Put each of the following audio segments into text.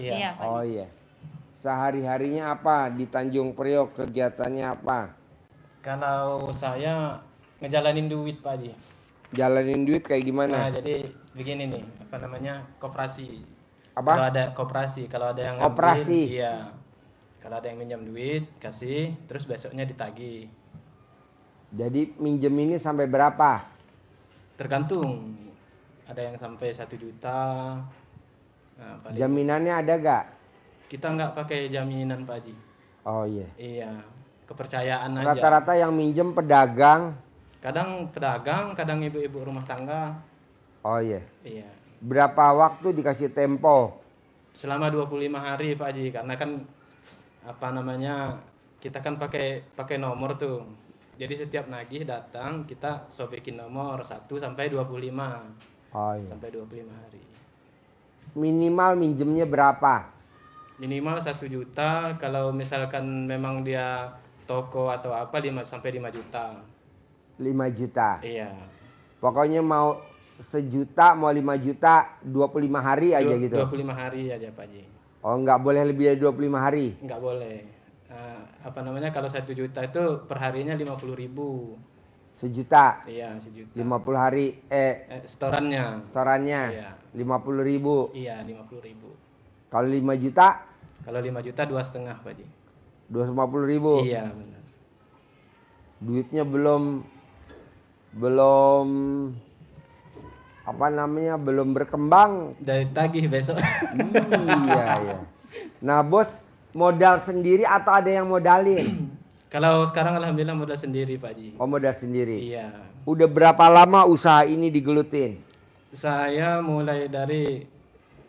Iya. Iya, Pak Oh Haji. iya. Sehari-harinya apa di Tanjung Priok, kegiatannya apa? Kalau saya ngejalanin duit Pak Haji. Jalanin duit kayak Nah, gimana? jadi begini nih, apa namanya? Koperasi. Apa? Kalau ada koperasi, kalau ada yang ngambil, Koperasi. iya. Kalau ada yang minjam duit, kasih, terus besoknya ditagih. Jadi minjem ini sampai berapa? Tergantung. Ada yang sampai 1 juta. Nah, paling Jaminannya ada gak? kita nggak pakai jaminan Pak Haji. Oh iya. Iya, kepercayaan aja. Rata-rata yang minjem pedagang. Kadang pedagang, kadang ibu-ibu rumah tangga. Oh iya. Iya. Berapa waktu dikasih tempo? Selama 25 hari Pak Haji, karena kan apa namanya? Kita kan pakai nomor tuh. Jadi setiap nagih datang kita sobekin nomor 1 sampai 25. Oh iya. Sampai 25 hari. Minimal minjemnya berapa? Minimal 1 juta, kalau misalkan memang dia toko atau apa 5 sampai 5 juta. 5 juta. Iya. Pokoknya mau 1 juta, mau 5 juta, 25 hari aja gitu. 25 hari aja Pak Haji. Oh, nggak boleh lebih dari 25 hari. Nggak boleh. Apa namanya, kalau 1 juta itu perharinya 50.000. 1 juta, Iya, 1 juta. 50 hari, Setorannya. setorannya Iya. 50.000. Iya, 50.000. Kalau 5 juta, Kalau 5 juta 2,5 Pak Haji. 250.000. Iya, benar. Duitnya belum apa namanya, belum berkembang. Dari tagih besok. Iya, iya. Nah, bos modal sendiri atau ada yang modalin? Kalau sekarang alhamdulillah modal sendiri Pak Haji. Oh, modal sendiri. Iya. Udah berapa lama usaha ini digelutin? Saya mulai dari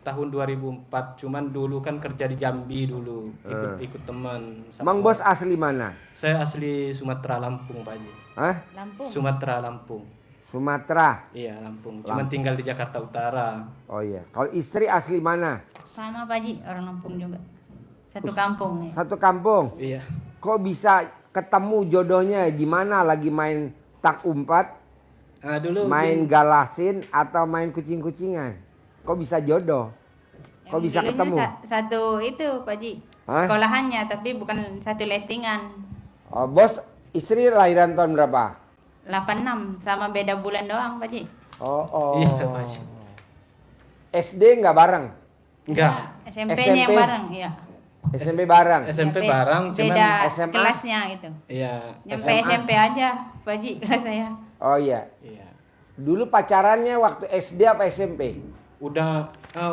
tahun 2004, cuman dulu kan kerja di Jambi dulu, ikut teman. Emang bos asli mana? Saya asli Sumatera Lampung Pak Haji. Hah? Lampung. Sumatera Lampung. Sumatera. Iya, Lampung. Cuman tinggal di Jakarta Utara. Oh iya. Kalau istri asli mana? Sama Pak Haji, orang Lampung juga. Satu kampung nih. Satu kampung. Iya. Kok bisa ketemu jodohnya di mana, lagi main tak umpat, Dulu main galasin atau main kucing-kucingan? Kok bisa jodoh? Kok Yang bisa dulunya ketemu? Satu itu Pak Haji. Hah? Sekolahannya, tapi bukan satu lettingan. Oh, bos istri lahiran tahun berapa? 86, sama beda bulan doang Pak Haji. Oh. Iya, Pak Haji. SD nggak bareng? Enggak. Ya, SMP-nya yang SMP? bareng, iya. SMP bareng? SMP Ya, bareng, cuman beda SMA? kelasnya itu. iya. Nyampe SMA? SMP aja Pak Haji kelas saya. Oh iya. Iya. Dulu pacarannya waktu SD apa SMP? Udah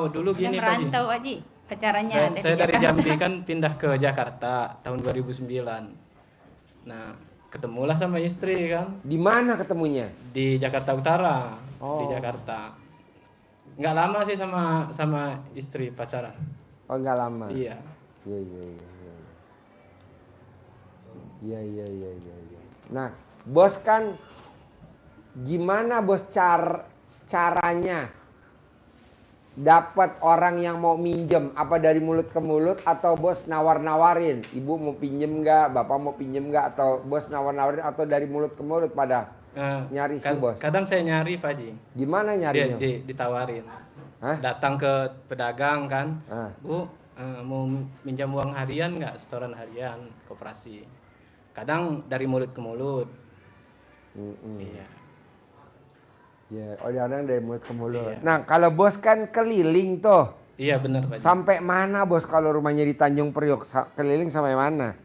dulu Udah gini Pak Haji. merantau Pak Haji. Pacarannya Saya dari Jakarta. Jambi kan pindah ke Jakarta tahun 2009. Nah, ketemulah sama istri kan Di mana ketemunya? di Jakarta Utara, Oh. di Jakarta. Nggak lama sih sama istri pacaran. Oh, nggak lama. Iya. Iya, iya, iya, iya. Iya, iya, iya, iya, iya. Nah, bos kan gimana bos caranya dapat orang yang mau minjem? Apa dari mulut ke mulut atau bos nawar-nawarin? Ibu mau pinjem nggak? Bapak mau pinjem nggak? Atau bos nawar-nawarin atau dari mulut ke mulut pada nyari si bos? Kadang saya nyari Pak Haji. Gimana nyarinya? Ditawarin. Hah? Datang ke pedagang kan. Ah. Bu, mau minjam uang harian nggak? Setoran harian koperasi. Kadang dari mulut ke mulut. Iya. Ya, orang-orang dari mulut ke mulut. Iya. Nah, kalau bos kan keliling tuh. Iya benar Pak Haji. Sampai mana bos kalau rumahnya di Tanjung Priok? Keliling sampai mana?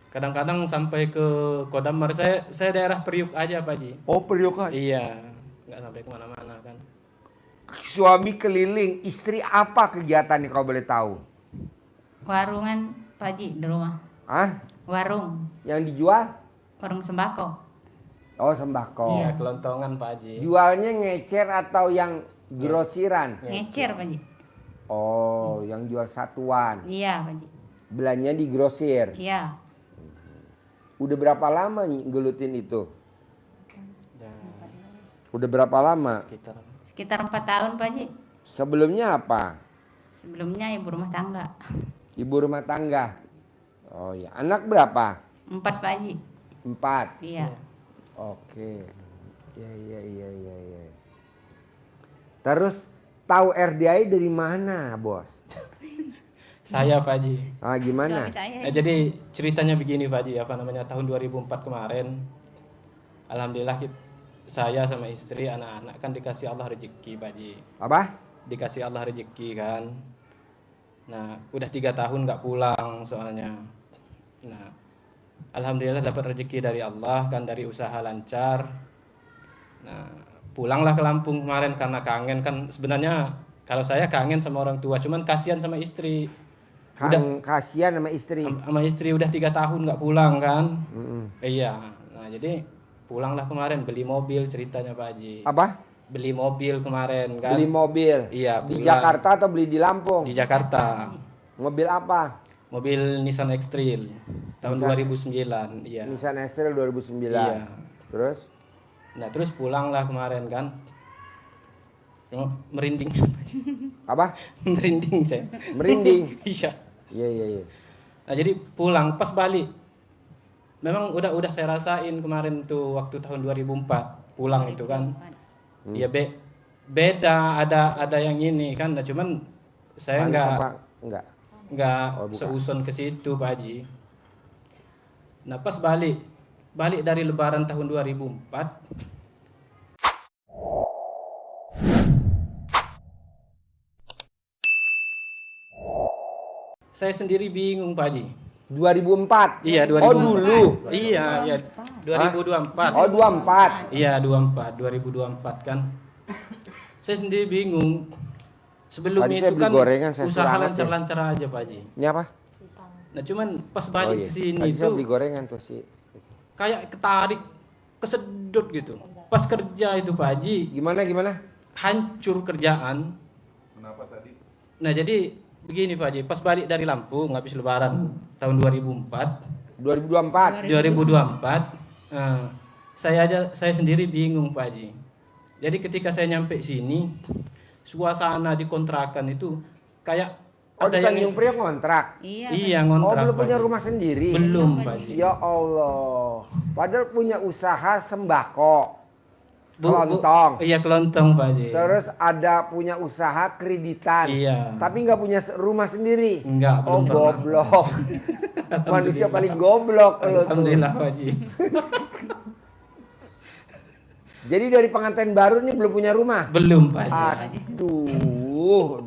Kadang-kadang sampai ke Kodamar. Saya daerah Priuk aja Pak Haji. Oh, Priok kan. Iya, nggak sampai kemana-mana kan. Suami keliling, istri apa kegiatannya kalau boleh tahu? Warungan Pak Haji di rumah. Hah? Warung, Yang dijual? warung sembako. Oh, sembako. Iya, kelontongan Pak Haji. Jualnya ngecer atau yang grosiran? Ngecer Pak Haji. Oh, yang jual satuan. Iya Pak Haji. Belanja di grosir. Iya. Udah berapa lama gelutin itu? Ya, Udah berapa lama? Sekitar 4 tahun Pak Haji. Sebelumnya apa? Sebelumnya ibu rumah tangga. Ibu rumah tangga. Oh ya, anak berapa? 4 Pak Haji. 4. Iya. Oke. Iya. Terus tahu RDI dari mana, bos? Saya Pak Haji. Gimana? Suami saya. Nah, jadi ceritanya begini Pak Haji, tahun 2004 kemarin, alhamdulillah saya sama istri, anak-anak kan dikasih Allah rezeki Pak Haji. Apa? Dikasih Allah rezeki kan. Nah, udah 3 tahun nggak pulang soalnya. Nah, alhamdulillah dapat rezeki dari Allah kan, dari usaha lancar. Nah, pulanglah ke Lampung kemarin karena kangen kan. Sebenarnya kalau saya kangen sama orang tua, cuman kasihan sama istri. Kasihan sama istri. Sama istri udah 3 tahun nggak pulang kan. Iya. Nah, jadi pulanglah kemarin, beli mobil ceritanya Pak Haji. Apa? Beli mobil kemarin kan. Beli mobil. Iya, Di pulang. Jakarta atau beli di Lampung? Di Jakarta. Mobil apa? Mobil Nissan X-Trail tahun 2009. Iya. Nissan X-Trail 2009. Iya. Terus? Nah, terus pulanglah kemarin kan. Oh, merinding. Apa? Merinding saya. Merinding. Iya. Iya. Nah, jadi pulang pas balik. Memang udah saya rasain kemarin tuh waktu tahun 2004 pulang itu kan. Iya beda, ada yang ini kan. Nah, cuman saya enggak seuson ke situ Pak Haji. Nah, pas balik dari lebaran tahun 2004, saya sendiri bingung Pak Haji. 2004? Iya, 2004. Oh, dulu? Iya, 2024. Oh, 24? Iya, 2024 kan. Saya sendiri bingung. Sebelum Tadi itu saya beli kan gorengan, saya usaha selamat lancar-lancar aja Pak Haji. Ini apa? Nah, cuman pas balik ke sini Tadi saya tuh beli gorengan tuh sih. kayak ketarik, kesedot gitu. Pas kerja itu Pak Haji, Gimana? hancur kerjaan. Kenapa tadi? Nah, jadi begini Pak Haji, pas balik dari Lampung habis lebaran tahun 2004, 2024? 2024, saya sendiri bingung Pak Haji. Jadi ketika saya nyampe sini, suasana di kontrakan itu kayak Di Tanjung Priok ngontrak? Iya, ngontrak. Belum punya Pak Haji. rumah sendiri? Belum Pak Haji. Ya Allah. Padahal punya usaha sembako. Kelontong. Iya, kelontong Pak Haji. Terus ada punya usaha kreditan. Iya. Tapi nggak punya rumah sendiri. Enggak, belum pernah. Goblok. Manusia paling goblok lo tuh. Alhamdulillah Pak Haji. Jadi dari pengantin baru nih belum punya rumah? Belum Pak Haji. Aduh.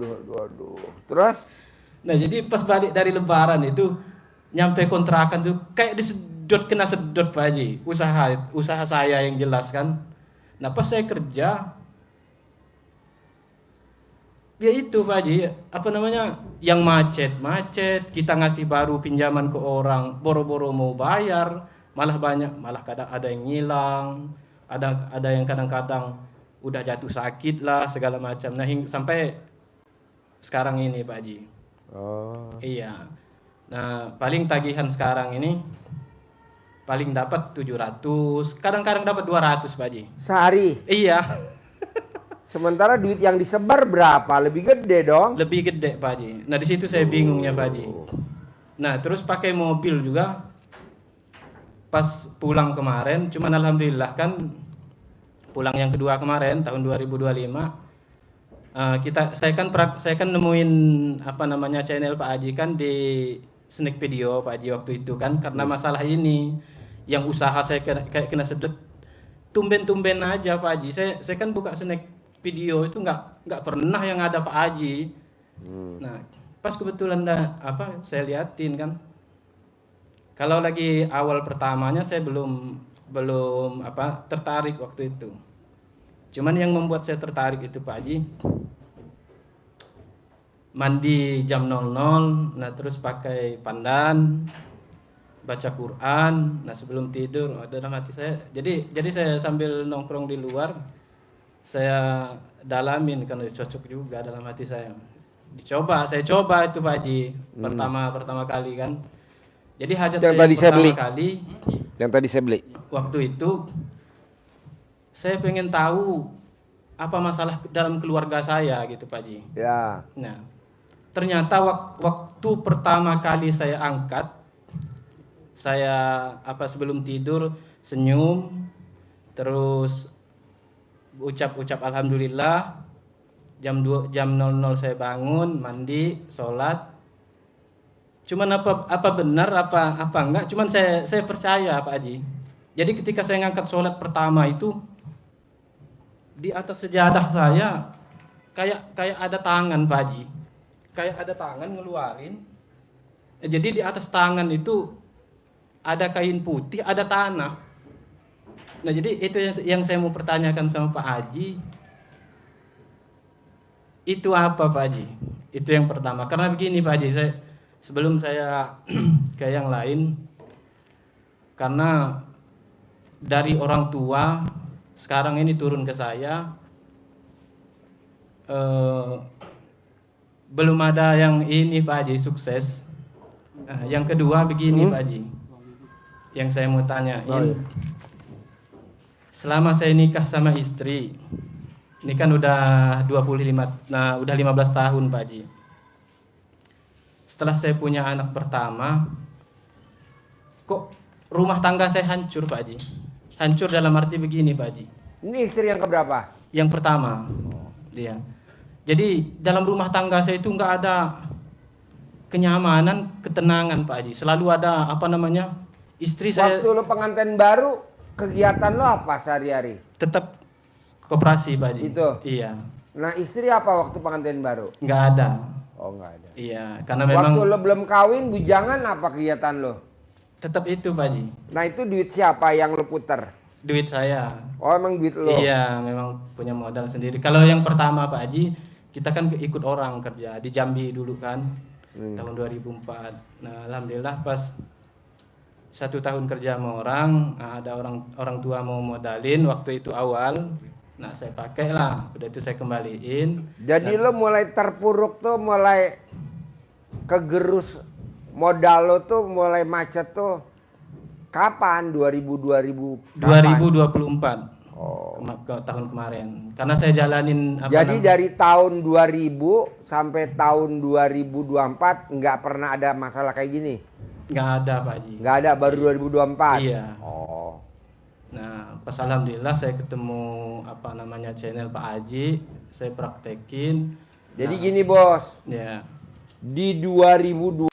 Terus? Nah, jadi pas balik dari lebaran itu nyampe kontrakan tuh kayak kena sedot Pak Haji. Usaha saya yang jelas kan. Nah, pas saya kerja ya itu Pak Haji, yang macet, kita ngasih baru pinjaman ke orang, boro-boro mau bayar, malah kadang ada yang ngilang, ada yang kadang-kadang udah jatuh sakit lah segala macam. Nah, sampai sekarang ini Pak Haji. Oh. Iya. Nah, paling tagihan sekarang ini paling dapat 700, kadang-kadang dapat 200 Pak Haji. Sehari? Iya. Sementara duit yang disebar berapa? Lebih gede dong? Lebih gede Pak Haji. Nah, di situ saya bingungnya Pak Haji. Nah, terus pakai mobil juga pas pulang kemarin, cuman alhamdulillah kan pulang yang kedua kemarin tahun 2025 saya kan nemuin channel Pak Haji kan di Snack Video Pak Haji waktu itu kan, karena masalah ini yang usaha saya kayak kena sedot tumben-tumben aja Pak Haji. Saya kan buka Snack Video itu nggak pernah yang ada Pak Haji. Nah, pas kebetulan saya liatin kan, kalau lagi awal pertamanya saya belum tertarik waktu itu. Cuman yang membuat saya tertarik itu Pak Haji, mandi jam 00, nah terus pakai pandan, baca Quran, nah sebelum tidur dalam hati saya. Jadi saya sambil nongkrong di luar, saya dalamin kan cocok juga dalam hati saya. Saya coba itu Pak Haji, pertama kali kan. Jadi hajat yang saya tadi saya beli. Yang tadi saya beli. Waktu itu saya pengen tahu apa masalah dalam keluarga saya gitu Pak Haji. Ya. Nah, ternyata waktu pertama kali saya angkat, saya sebelum tidur senyum, terus ucap alhamdulillah. Jam 00 saya bangun, mandi, sholat. Cuman apa benar apa enggak? Cuman saya percaya Pak Haji. Jadi ketika saya ngangkat sholat pertama itu di atas sejadah saya kayak ada tangan Pak Haji. Kayak ada tangan ngeluarin. Jadi di atas tangan itu ada kain putih, ada tanah. Nah, jadi itu yang saya mau pertanyakan sama Pak Haji. Itu apa Pak Haji? Itu yang pertama. Karena begini Pak Haji, sebelum saya ke yang lain, karena dari orang tua sekarang ini turun ke saya, belum ada yang ini Pak Haji sukses. Yang kedua begini Pak Haji, yang saya mau tanyain, selama saya nikah sama istri, ini kan udah 15 tahun Pak Haji. Setelah saya punya anak pertama, kok rumah tangga saya hancur Pak Haji. Hancur dalam arti begini Pak Haji. Ini istri yang keberapa? Yang pertama. Dia. Jadi dalam rumah tangga saya itu nggak ada kenyamanan, ketenangan Pak Haji. Selalu ada istri saya. Waktu lo pengantin baru, kegiatan lo apa sehari-hari? Tetap koperasi Pak Haji. Itu? Iya. Nah istri apa waktu pengantin baru? Nggak ada. Oh nggak ada. Iya, karena memang. Waktu lo belum kawin, bujangan apa kegiatan lo? Tetap itu Pak Haji. Nah itu duit siapa yang lo puter? Duit saya. Oh emang duit lo? Iya, memang punya modal sendiri. Kalau yang pertama Pak Haji, kita kan ikut orang kerja di Jambi dulu kan, tahun 2004. Nah, alhamdulillah pas 1 tahun kerja sama orang, ada orang tua mau modalin waktu itu awal. Nah, saya pakai lah. Udah itu saya kembaliin. Jadi lo mulai terpuruk tuh, mulai kegerus modal lo tuh, mulai macet tuh kapan? 2024. Oh. Tahun kemarin. Karena saya jalanin Jadi dari tahun 2000 sampai tahun 2024 nggak pernah ada masalah kayak gini? Nggak ada Pak Haji. Nggak ada, baru 2024? Iya. Oh. Nah, pas alhamdulillah saya ketemu channel Pak Haji, saya praktekin. Jadi gini bos, Ya. di 2023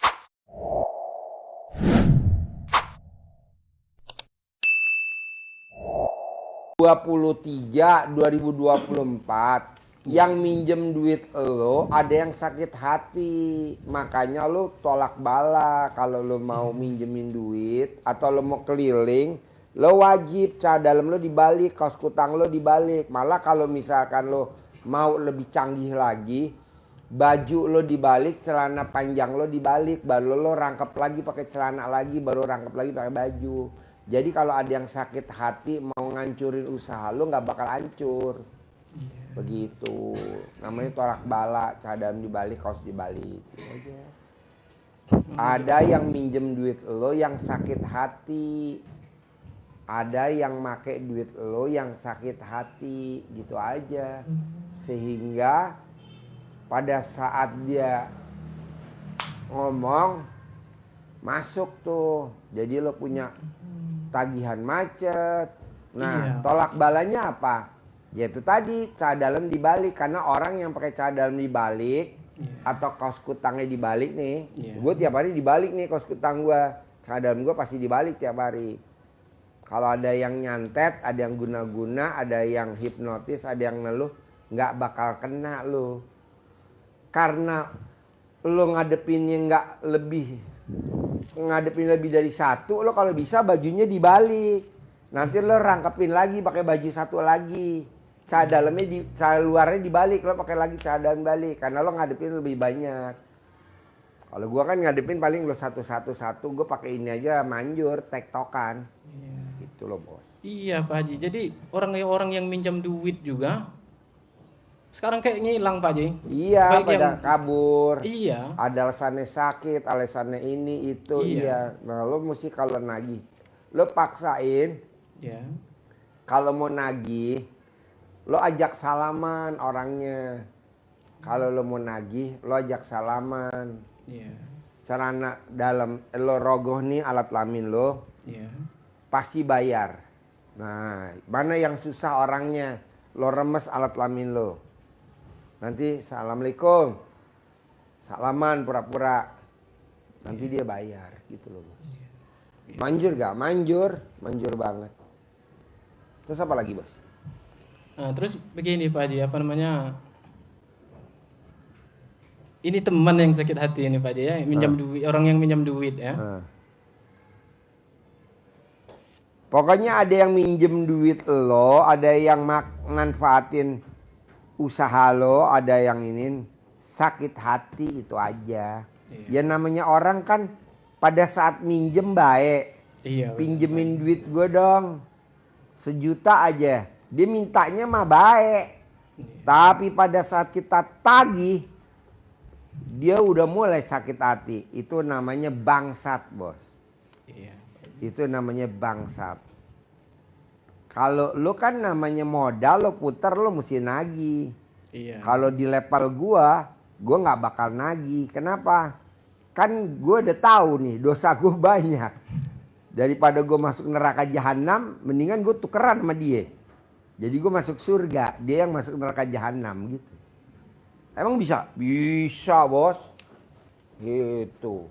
2024 yang minjem duit lo ada yang sakit hati, makanya lo tolak bala. Kalau lo mau minjemin duit atau lo mau keliling, lo wajib dalam lo dibalik, kaos kutang lo dibalik. Malah kalau misalkan lo mau lebih canggih lagi, baju lo dibalik, celana panjang lo dibalik, baru lo rangkap lagi pakai celana lagi, baru rangkap lagi pakai baju. Jadi kalau ada yang sakit hati mau ngancurin usaha lo, nggak bakal hancur. Begitu. Namanya tolak bala, cadam dibalik, kaos dibalik. Gitu aja. Ada yang minjem duit lo yang sakit hati. Ada yang make duit lo yang sakit hati. Gitu aja. Sehingga pada saat dia ngomong, masuk tuh. Jadi lo punya tagihan macet. Nah, tolak balanya apa? Yaitu tadi, dalam dibalik. Karena orang yang pakai dalam dibalik atau kaos kutangnya dibalik nih, gue tiap hari dibalik nih kaos kutang gue. Dalam gue pasti dibalik tiap hari. Kalau ada yang nyantet, ada yang guna-guna, ada yang hipnotis, ada yang neluh, nggak bakal kena lo. Karena lo ngadepinnya ngadepin lebih dari satu, lo kalau bisa bajunya dibalik. Nanti lo rangkepin lagi pakai baju satu lagi. Dalamnya luarnya dibalik, lo pakai lagi dalam balik. Karena lo ngadepin lebih banyak. Kalau gua kan ngadepin paling lo satu, gue pakai ini aja manjur, tektokan. Gitu lo bos. Iya Pak Haji. Jadi orang yang minjam duit juga sekarang kayaknya hilang Pak Haji. Iya, baik pada yang kabur. Iya. Ada alasannya sakit, alasannya ini itu. Iya. Nah lo mesti kalau nagih, lo paksain. Ya. Kalau mau nagih, lo ajak salaman orangnya. Kalau lo mau nagih, lo ajak salaman. Iya. Celana dalam lo rogoh nih alat kelamin lo. Iya. Pasti bayar. Nah, mana yang susah orangnya? Lo remes alat kelamin lo. Nanti assalamualaikum. Salaman pura-pura. Nanti dia bayar gitu loh bos. Manjur gak? Manjur banget. Terus apa lagi bos? Nah, terus begini Pak Haji, apa namanya? Ini teman yang sakit hati ini Pak Haji ya, minjam duit, orang yang minjam duit ya. Pokoknya ada yang minjem duit lo, ada yang manfaatin usaha lo, ada yang ini sakit hati itu aja. Ya namanya orang kan pada saat minjem baik. Iya. Pinjemin duit gue dong 1 juta aja. Dia mintanya mah baik. Tapi pada saat kita tagih, dia udah mulai sakit hati. Itu namanya bangsat bos. Iya. Itu namanya bangsat. Kalau lu kan namanya modal, lo puter lo mesti nagih. Iya. Kalau di level gua nggak bakal nagih. Kenapa? Kan gua udah tahu nih dosa gua banyak. Daripada gua masuk neraka jahanam, mendingan gua tukeran sama dia. Jadi gua masuk surga, dia yang masuk neraka jahanam gitu. Emang bisa? Bisa bos. Gitu.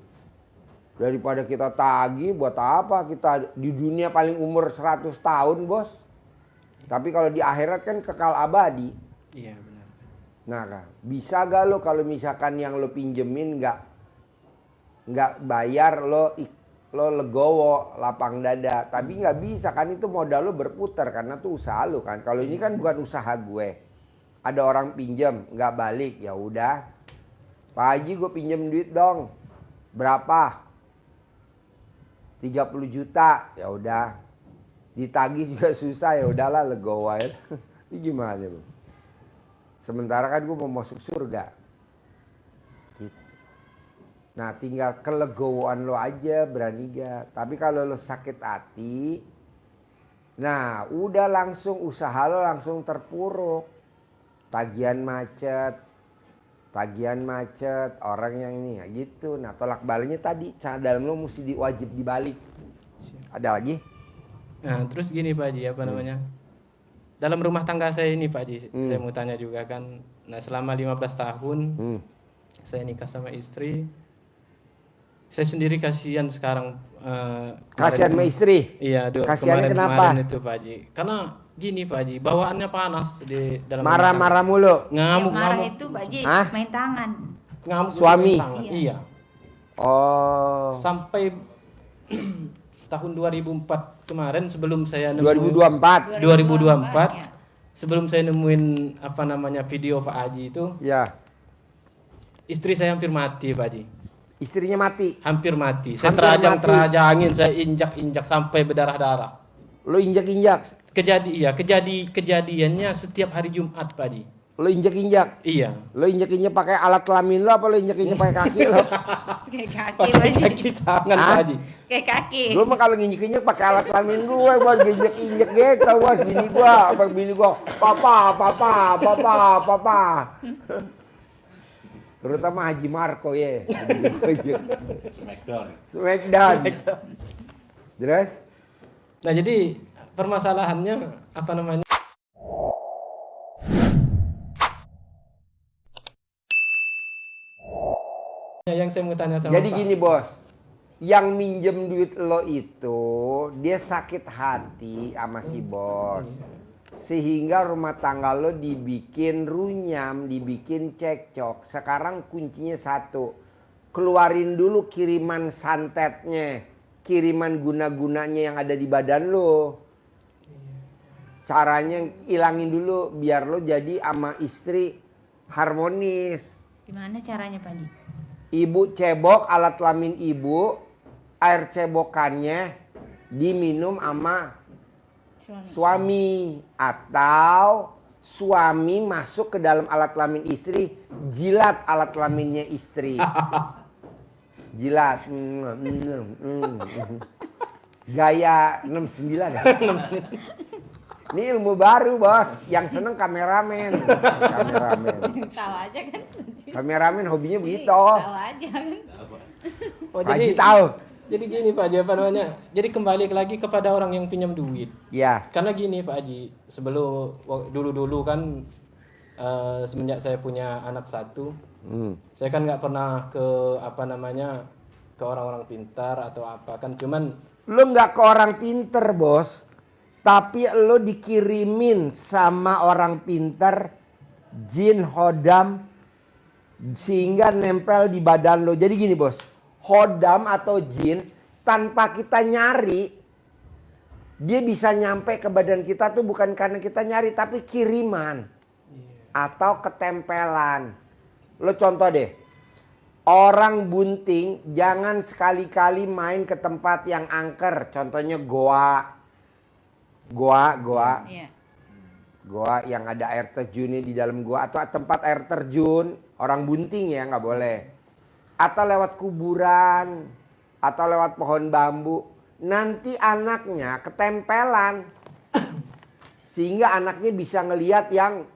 Daripada kita tagih buat apa? Kita di dunia paling umur 100 tahun bos. Tapi kalau di akhirat kan kekal abadi. Iya benar. Nah kan, bisa gak lo kalau misalkan yang lo pinjemin nggak bayar lo legowo lapang dada. Tapi nggak bisa kan, itu modal lo berputar karena tuh usaha lo kan. Kalau ini kan bukan usaha gue. Ada orang pinjem nggak balik, ya udah. Pak Haji gue pinjem duit dong. Berapa? 30 juta, ya udah. Ditagih juga susah, ya udahlah legowo aja. Ini gimana bro? Sementara kan gue mau masuk surga. Nah tinggal kelegowoan lo aja, berani gak. Tapi kalau lo sakit hati, nah udah langsung usaha lo langsung terpuruk. Tagihan macet, orang yang ini ya gitu. Nah tolak baliknya tadi, cara dalam lo mesti wajib dibalik. Ada lagi? Nah terus gini Pak Haji, apa namanya? Dalam rumah tangga saya ini Pak Haji, saya mau tanya juga kan. Nah selama 15 tahun saya nikah sama istri. Saya sendiri kasihan sekarang. Kasihan sama istri? Iya, kasihannya kenapa? Kemarin itu Pak Haji. Karena gini Pak Haji, bawaannya panas di dalam marah-marah mulu. Ngamuk. Marah itu Pak Haji main tangan. Ngamuk suami. Iya. Oh. Sampai tahun 2004 kemarin sebelum saya nemuin 2024 ya. Sebelum saya nemuin apa namanya video Pak Haji itu, ya. Istri saya hampir mati Pak Haji. Istrinya mati? Hampir mati. Saya terajang-terajangin, saya injak-injak sampai berdarah-darah. Lo injak-injak? Kejadiannya setiap hari Jumat Pak Haji. Lo injak-injak? Iya. Lo injak-injak pakai alat kelamin lo apa lo injak-injak pakai kaki lo? Kayak kaki Pakai kaki tangan Pak Haji. Kayak kaki. Gue mah kalau nginjek-injek pakai alat kelamin gue, bos. Injek-injek gitu, bos. Bini gua, papa. Terutama Haji Marco ya. Smackdown. Terus? Nah jadi permasalahannya apa namanya? Yang saya mau tanya sama jadi Pak. gini bos, yang minjem duit lo itu dia sakit hati sama si bos, sehingga rumah tangga lo dibikin runyam, dibikin cekcok. Sekarang kuncinya satu, keluarin dulu kiriman santetnya, kiriman guna-gunanya yang ada di badan lo. Caranya ilangin dulu biar lo jadi sama istri harmonis. Gimana caranya Pak Haji? Ibu cebok alat kelamin ibu, air cebokannya diminum sama suami. Atau suami masuk ke dalam alat kelamin istri, jilat alat kelaminnya istri. Jilat. Gaya 69 ya? Ini ilmu baru bos, yang seneng kameramen. Tahu aja kan. Kameramen hobinya begitu. Tahu aja kan. Oh, Haji tahu. Jadi gini Pak Haji, apa namanya? Jadi kembali lagi kepada orang yang pinjam duit. Ya. Karena gini Pak Haji, sebelum dulu kan semenjak saya punya anak satu, saya kan nggak pernah ke apa namanya ke orang-orang pintar atau apa kan, cuman Lo nggak ke orang pinter bos, tapi lo dikirimin sama orang pinter jin hodam sehingga nempel di badan lo. Jadi gini bos, hodam atau jin tanpa kita nyari dia bisa nyampe ke badan kita tuh bukan karena kita nyari tapi kiriman atau ketempelan. Lo contoh deh. Orang bunting jangan sekali-kali main ke tempat yang angker. Contohnya goa. Iya. Goa yang ada air terjunnya di dalam goa. Atau tempat air terjun. Orang bunting ya nggak boleh. Atau lewat kuburan. Atau lewat pohon bambu. Nanti anaknya ketempelan. Sehingga anaknya bisa ngelihat yang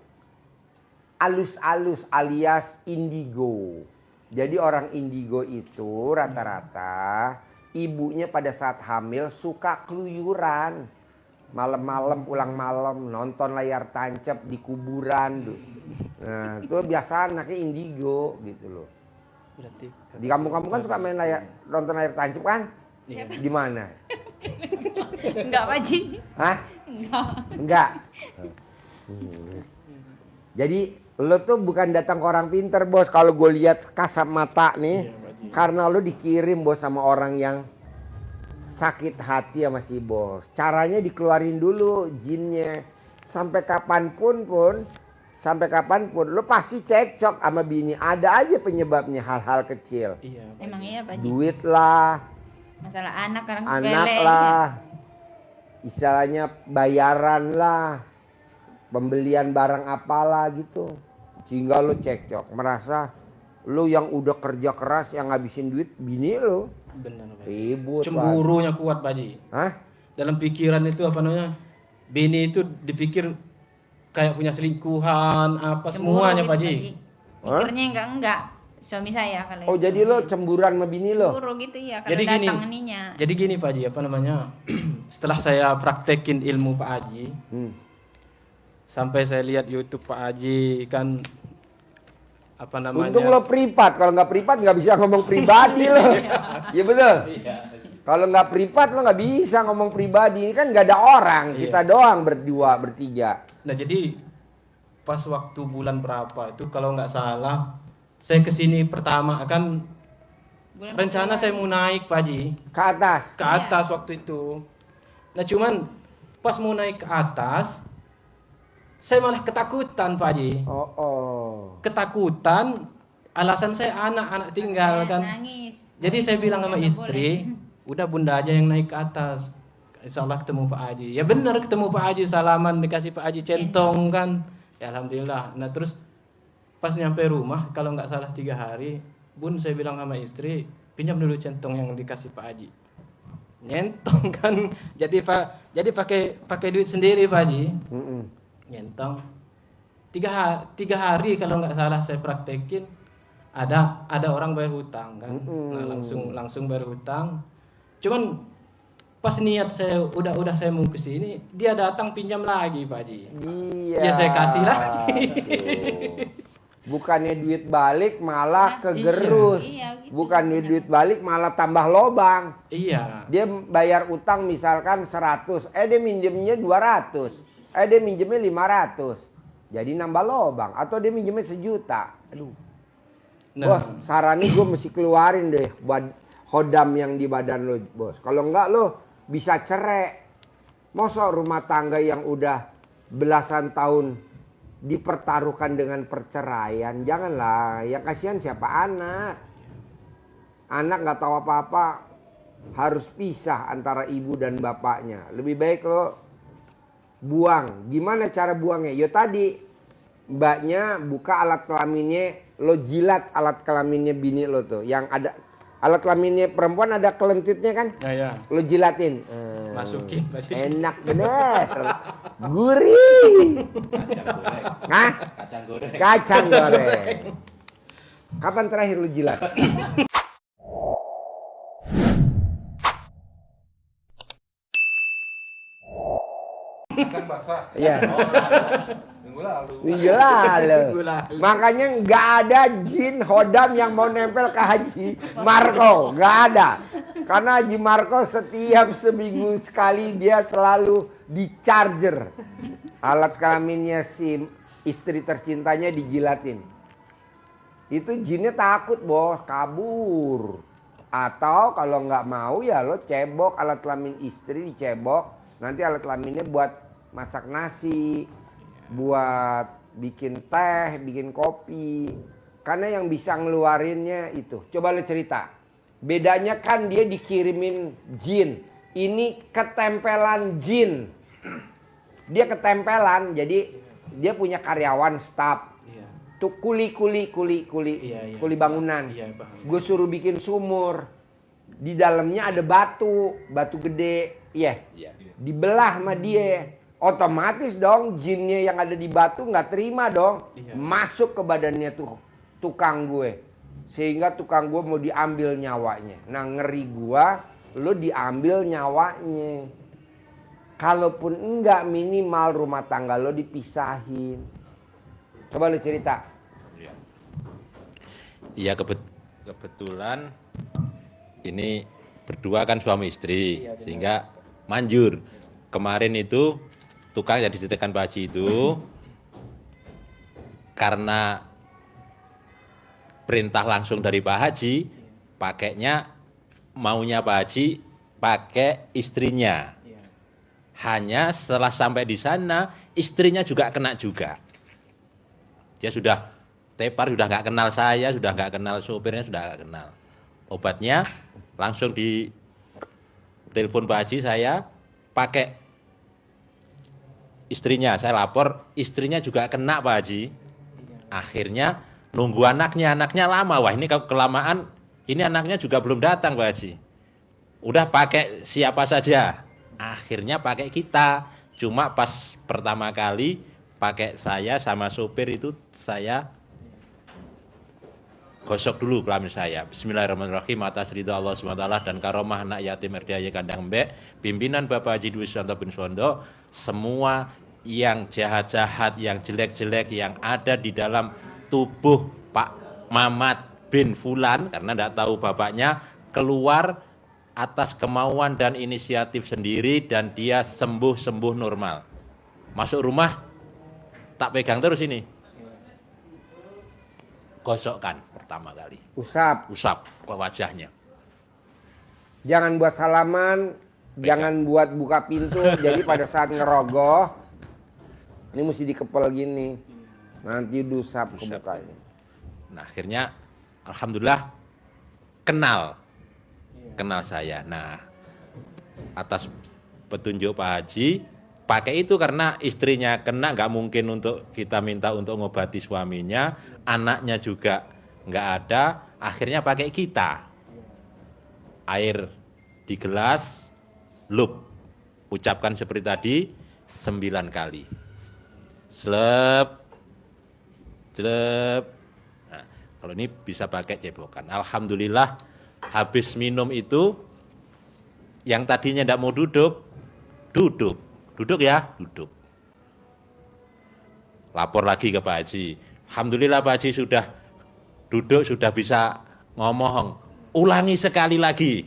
alus-alus alias indigo. Jadi orang indigo itu rata-rata ibunya pada saat hamil suka keluyuran. Malam-malam pulang malam nonton layar tancap di kuburan. Nah itu biasa anaknya indigo gitu loh. berarti Di kampung-kampung kan suka main nonton layar tancap kan? Iya. Di mana? Enggak Pak Haji. Hah? Enggak. Enggak. Jadi lo tuh bukan datang ke orang pinter bos. Kalau gue lihat kasat mata nih, Iya, Pak Haji. karena lo dikirim bos sama orang yang sakit hati sama si bos. Caranya dikeluarin dulu jinnya. Sampai kapanpun lo pasti cekcok sama bini. Ada aja penyebabnya hal-hal kecil. Iya, Pak Emang Haji. iya Pak Haji. Duit lah, Masalah anak orang anak sepele. lah, istilahnya bayaran lah, pembelian barang apalah gitu. Sehingga lo cekcok, merasa lo yang udah kerja keras yang ngabisin duit bini lo. Benar, Pak Haji. Ribut. Cemburunya kuat, Pak Haji. Hah? Dalam pikiran itu apa namanya? Bini itu dipikir kayak punya selingkuhan apa Cemburu semuanya, gitu, Pak Haji. Mikirnya enggak. Suami saya kalau Oh itu. jadi lo cemburuan sama bini lo? Cemburu gitu ya kalau Jadi gini. datang ininya. Jadi gini, Pak Haji, apa namanya? Setelah saya praktekin ilmu Pak Haji, sampai saya lihat YouTube Pak Haji kan apa namanya? Untung lo privat, kalau nggak privat nggak bisa ngomong pribadi lo. Iya betul. Iya. Kalau nggak privat lo nggak bisa ngomong pribadi. Ini kan nggak ada orang, Iya. kita doang berdua, bertiga. Nah jadi pas waktu bulan berapa itu kalau nggak salah saya kesini pertama kan Bulan rencana saya mau naik Pak Haji Ke atas. ke atas waktu itu. Nah cuman pas mau naik ke atas saya malah ketakutan Pak Haji. Oh. Ketakutan alasan saya anak-anak tinggal kan. Nangis. Jadi saya bilang sama Nggak istri, boleh. udah bunda aja yang naik ke atas. Insya Allah ketemu Pak Haji. Ya benar ketemu Pak Haji, salaman dikasih Pak Haji centong kan. Ya alhamdulillah. Nah terus pas nyampe rumah kalau nggak salah 3 hari, Bun saya bilang sama istri, pinjam dulu centong yang dikasih Pak Haji. Nyentong kan. Jadi pakai duit sendiri Pak Haji. Nyentong. 3 hari kalau nggak salah saya praktekin ada orang bayar hutang kan. Nah, langsung bayar hutang. Cuman pas niat saya udah saya mau ke sini, dia datang pinjam lagi Pak Haji. Iya. Ya saya kasih lagi. Bukannya duit balik malah kegerus. Iya, gitu. Bukan duit balik malah tambah lobang. Iya. Dia bayar utang misalkan 100, dia minjemnya 200. Dia minjemnya 500. Jadi nambah lobang. Atau dia minjemnya 1 juta. Aduh. Nah, Bos, sarannya gue mesti keluarin deh hodam yang di badan lo, bos. Kalau enggak lo bisa cerai. Masa rumah tangga yang udah belasan tahun dipertaruhkan dengan perceraian? Janganlah, yang kasihan siapa anak. Anak nggak tahu apa-apa, harus pisah antara ibu dan bapaknya. Lebih baik lo buang. Gimana cara buangnya? Yo tadi mbaknya buka alat kelaminnya, lo jilat alat kelaminnya bini lo tuh. Yang ada alat kelaminnya perempuan ada kelentitnya kan? ya. Lo jilatin. Masukin Pak Haji. Enak bener. Gurih. Hah? Kacang goreng. Kapan terakhir lo jilat? Kacang basah. Iya. Minggu Minggu lalu. Minggu lalu. Makanya nggak ada jin hodam yang mau nempel ke Haji Marco, nggak ada. Karena Haji Marco setiap seminggu sekali dia selalu di charger. Alat kelaminnya si istri tercintanya dijilatin. Itu jinnya takut bos, kabur. Atau kalau nggak mau ya lo cebok alat kelamin istri, dicebok. Nanti alat kelaminnya buat masak nasi, buat bikin teh, bikin kopi. Karena yang bisa ngeluarinnya itu. Coba lo cerita. Bedanya kan dia dikirimin jin. Ini ketempelan jin. Dia ketempelan, jadi dia punya karyawan staff. Iya. Tuh kuli Iya. bangunan. Iya, paham. Gue suruh bikin sumur. Di dalamnya ada batu gede. Iya. Dibelah sama dia. Otomatis dong jinnya yang ada di batu nggak terima dong. Iya. Masuk ke badannya tuh tukang gue. Sehingga tukang gue mau diambil nyawanya. Nah ngeri gua, lo diambil nyawanya. Kalaupun enggak, minimal rumah tangga lo dipisahin. Coba lo cerita. Iya kebetulan ini berdua kan suami istri, sehingga manjur. Kemarin itu tukang yang disediakan Pak Haji itu karena perintah langsung dari Pak Haji, pakainya maunya Pak Haji pakai istrinya. Hanya setelah sampai di sana, istrinya juga kena juga. Dia sudah tepar, sudah nggak kenal saya, sudah nggak kenal sopirnya, sudah nggak kenal. Obatnya langsung di telepon Pak Haji, saya pakai istrinya. Saya lapor, istrinya juga kena Pak Haji. Akhirnya nunggu anaknya lama. Wah ini kelamaan, ini anaknya juga belum datang Pak Haji. Udah pakai siapa saja. Akhirnya pakai kita. Cuma pas pertama kali pakai saya sama sopir itu saya gosok dulu kelamin saya. Bismillahirrahmanirrahim, atas ridha Allah SWT dan karomah anak yatim erdaya kandang mbek, pimpinan Bapak Haji Dwi Suwanto bin Suwondo, semua yang jahat-jahat, yang jelek-jelek yang ada di dalam tubuh Pak Mamat bin Fulan, karena tidak tahu bapaknya, keluar atas kemauan dan inisiatif sendiri, dan dia sembuh normal. Masuk rumah, tak pegang terus ini. Gosokkan pertama kali. Usap. Ke wajahnya. Jangan buat salaman, jangan buat buka pintu. Jadi pada saat ngerogoh, ini mesti dikepel gini. Nanti diusap ke mukanya. Nah akhirnya alhamdulillah kenal saya. Nah atas petunjuk Pak Haji pakai itu, karena istrinya kena, nggak mungkin untuk kita minta untuk ngobati suaminya, anaknya juga nggak ada, akhirnya pakai kita. Air di gelas, lup, ucapkan seperti tadi 9 kali. Slep. Nah, kalau ini bisa pakai cebokan. Alhamdulillah habis minum itu, yang tadinya tidak mau duduk. Lapor lagi ke Pak Haji. Alhamdulillah Pak Haji sudah duduk, sudah bisa ngomong. Ulangi sekali lagi.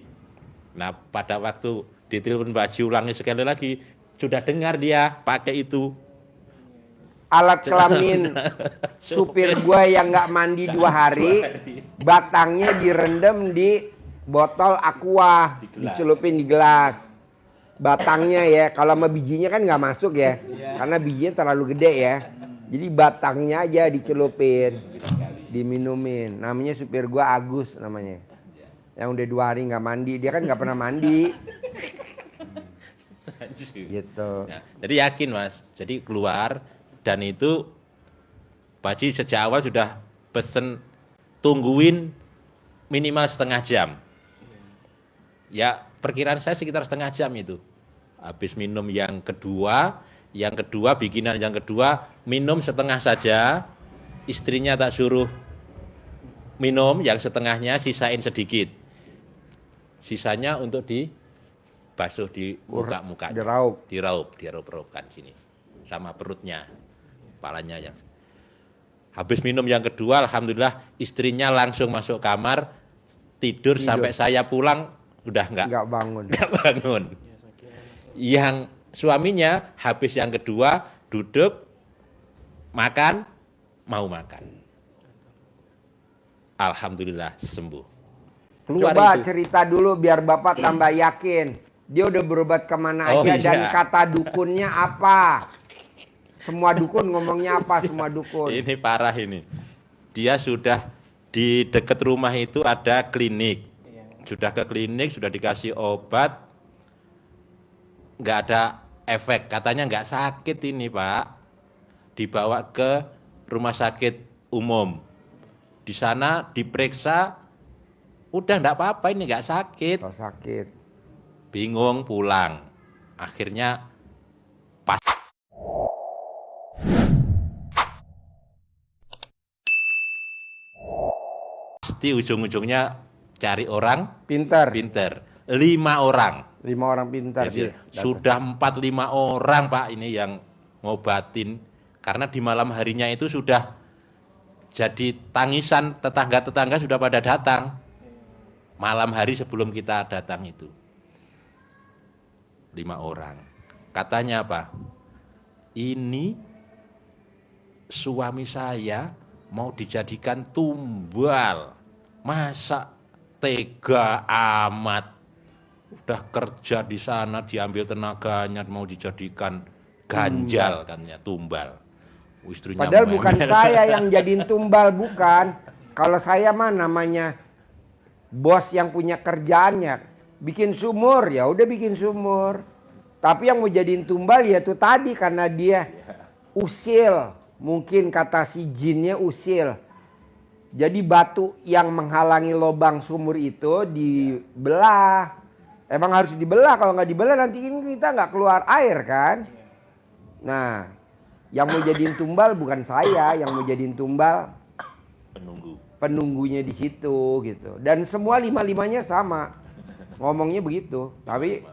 Nah pada waktu ditelepon Pak Haji ulangi sekali lagi, sudah dengar dia pakai itu. Alat kelamin supir gue yang nggak mandi 2 hari, batangnya direndam di botol aqua, dicelupin di gelas. Batangnya ya, kalau sama bijinya kan nggak masuk ya, karena bijinya terlalu gede ya. Jadi batangnya aja dicelupin, diminumin. Namanya supir gue Agus namanya, yang udah 2 hari nggak mandi. Dia kan nggak pernah mandi. Gitu. Nah, jadi yakin Mas, jadi keluar. Dan itu Pak Haji sejak awal sudah pesen tungguin minimal setengah jam. Ya perkiraan saya sekitar setengah jam itu. Habis minum yang kedua bikinan yang kedua, minum setengah saja. Istrinya tak suruh minum yang setengahnya, sisain sedikit. Sisanya untuk dibasuh di muka-muka. Diraup. Diraup-raupkan sini sama perutnya. kepalanya yang. Habis minum yang kedua, alhamdulillah istrinya langsung masuk kamar tidur sampai saya pulang udah nggak bangun. nggak bangun. Yang suaminya habis yang kedua duduk makan, mau makan. Alhamdulillah sembuh. Keluar Coba itu. cerita dulu biar Bapak tambah yakin. Dia udah berobat kemana Oh, aja dan iya. kata dukunnya apa? Semua dukun ngomongnya apa? Semua dukun. Ini parah ini. Dia sudah di dekat rumah itu ada klinik. Sudah ke klinik, sudah dikasih obat. Nggak ada efek. Katanya nggak sakit ini Pak. Dibawa ke rumah sakit umum. Di sana diperiksa, udah nggak apa-apa ini nggak sakit. Kalau sakit. Bingung pulang. Akhirnya pasti ujung-ujungnya cari orang Pinter. pinter. 5 orang. 5 orang pintar Jadi, sih. sudah 4-5 orang Pak ini yang ngobatin. Karena di malam harinya itu sudah jadi tangisan tetangga-tetangga sudah pada datang. Malam hari sebelum kita datang itu. 5 orang. Katanya apa? Ini suami saya mau dijadikan tumbal. Masa tega amat. Udah kerja di sana diambil tenaganya mau dijadikan ganjal katanya tumbal. Istrinya Padahal memel. bukan saya yang jadiin tumbal, bukan. Kalau saya mah namanya bos yang punya kerjaannya. Bikin sumur, ya udah bikin sumur. Tapi yang mau jadiin tumbal ya itu tadi karena dia usil. Mungkin kata si jinnya usil. Jadi batu yang menghalangi lubang sumur itu dibelah. Emang harus dibelah, kalau nggak dibelah nanti kita nggak keluar air kan. Nah, yang mau jadiin tumbal bukan saya, yang mau jadiin tumbal penunggunya di situ gitu. Dan semua 5-5-nya sama. Ngomongnya begitu. Tapi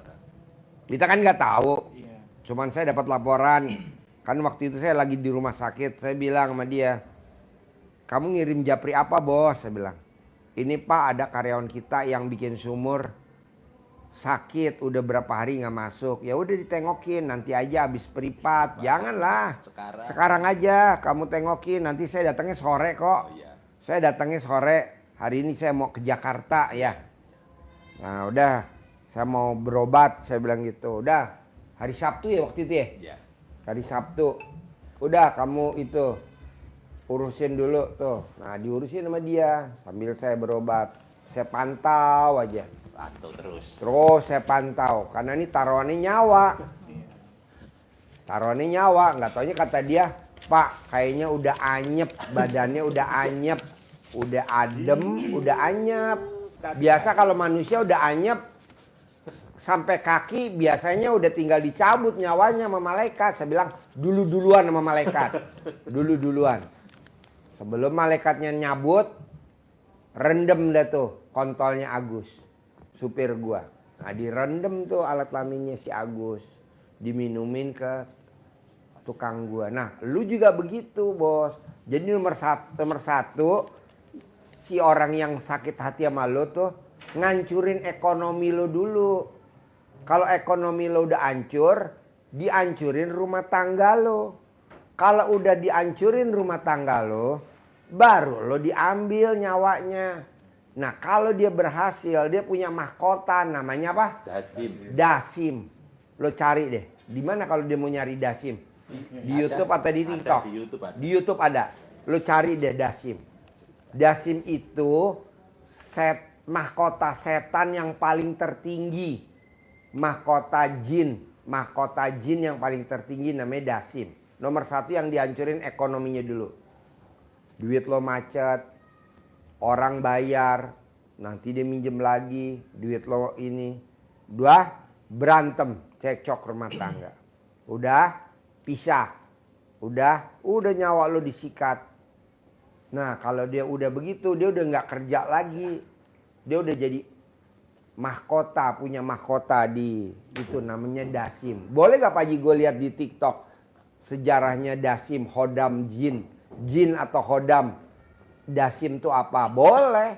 kita kan nggak tahu. Cuman saya dapat laporan. Kan waktu itu saya lagi di rumah sakit. Saya bilang sama dia, "Kamu ngirim japri apa, Bos?" Saya bilang. "Ini Pak, ada karyawan kita yang bikin sumur sakit, udah berapa hari nggak masuk. Ya udah ditengokin, nanti aja habis peripat. Janganlah. Sekarang aja kamu tengokin. Nanti saya datangnya sore kok. Saya datangnya sore. Hari ini saya mau ke Jakarta ya. Nah udah, saya mau berobat." Saya bilang gitu. Udah, hari Sabtu ya waktu itu ya? Hari Sabtu. Udah kamu itu urusin dulu tuh. Nah diurusin sama dia sambil saya berobat. Saya pantau aja. Terus saya pantau. Karena ini taruhannya nyawa. Taruhannya nyawa. Nggak taunya kata dia, "Pak kayaknya udah anyep. Badannya udah anyep. Udah adem, udah anyep." Biasa kalau manusia udah anyep sampai kaki biasanya udah tinggal dicabut nyawanya sama malaikat. Saya bilang duluan sama malaikat. Duluan. Sebelum malaikatnya nyabut, rendem dah tuh kontolnya Agus, supir gua. Nah direndam tuh alat kelaminnya si Agus, diminumin ke tukang gua. Nah lu juga begitu Bos. Jadi nomor satu si orang yang sakit hati sama lo tuh ngancurin ekonomi lo dulu. Kalau ekonomi lo udah hancur, dihancurin rumah tangga lo. Kalau udah dihancurin rumah tangga lo, baru lo diambil nyawanya. Nah kalau dia berhasil, dia punya mahkota namanya apa? Dasim. Lo cari deh. Di mana kalau dia mau nyari Dasim? Di YouTube atau di TikTok? Di YouTube ada. Lo cari deh Dasim. Dasim itu mahkota setan yang paling tertinggi. Mahkota jin yang paling tertinggi namanya Dasim. Nomor 1 yang dihancurin ekonominya dulu. Duit lo macet, orang bayar, nanti dia minjem lagi, duit lo ini. 2, berantem, cekcok rumah tangga. Udah, pisah. Udah nyawa lo disikat. Nah kalau dia udah begitu, dia udah nggak kerja lagi. Dia udah jadi mahkota, punya mahkota di itu namanya Dasim. Boleh gak Pak Haji gue lihat di TikTok? sejarahnya dasim, hodam, jin. Jin atau hodam. Dasim itu apa? Boleh.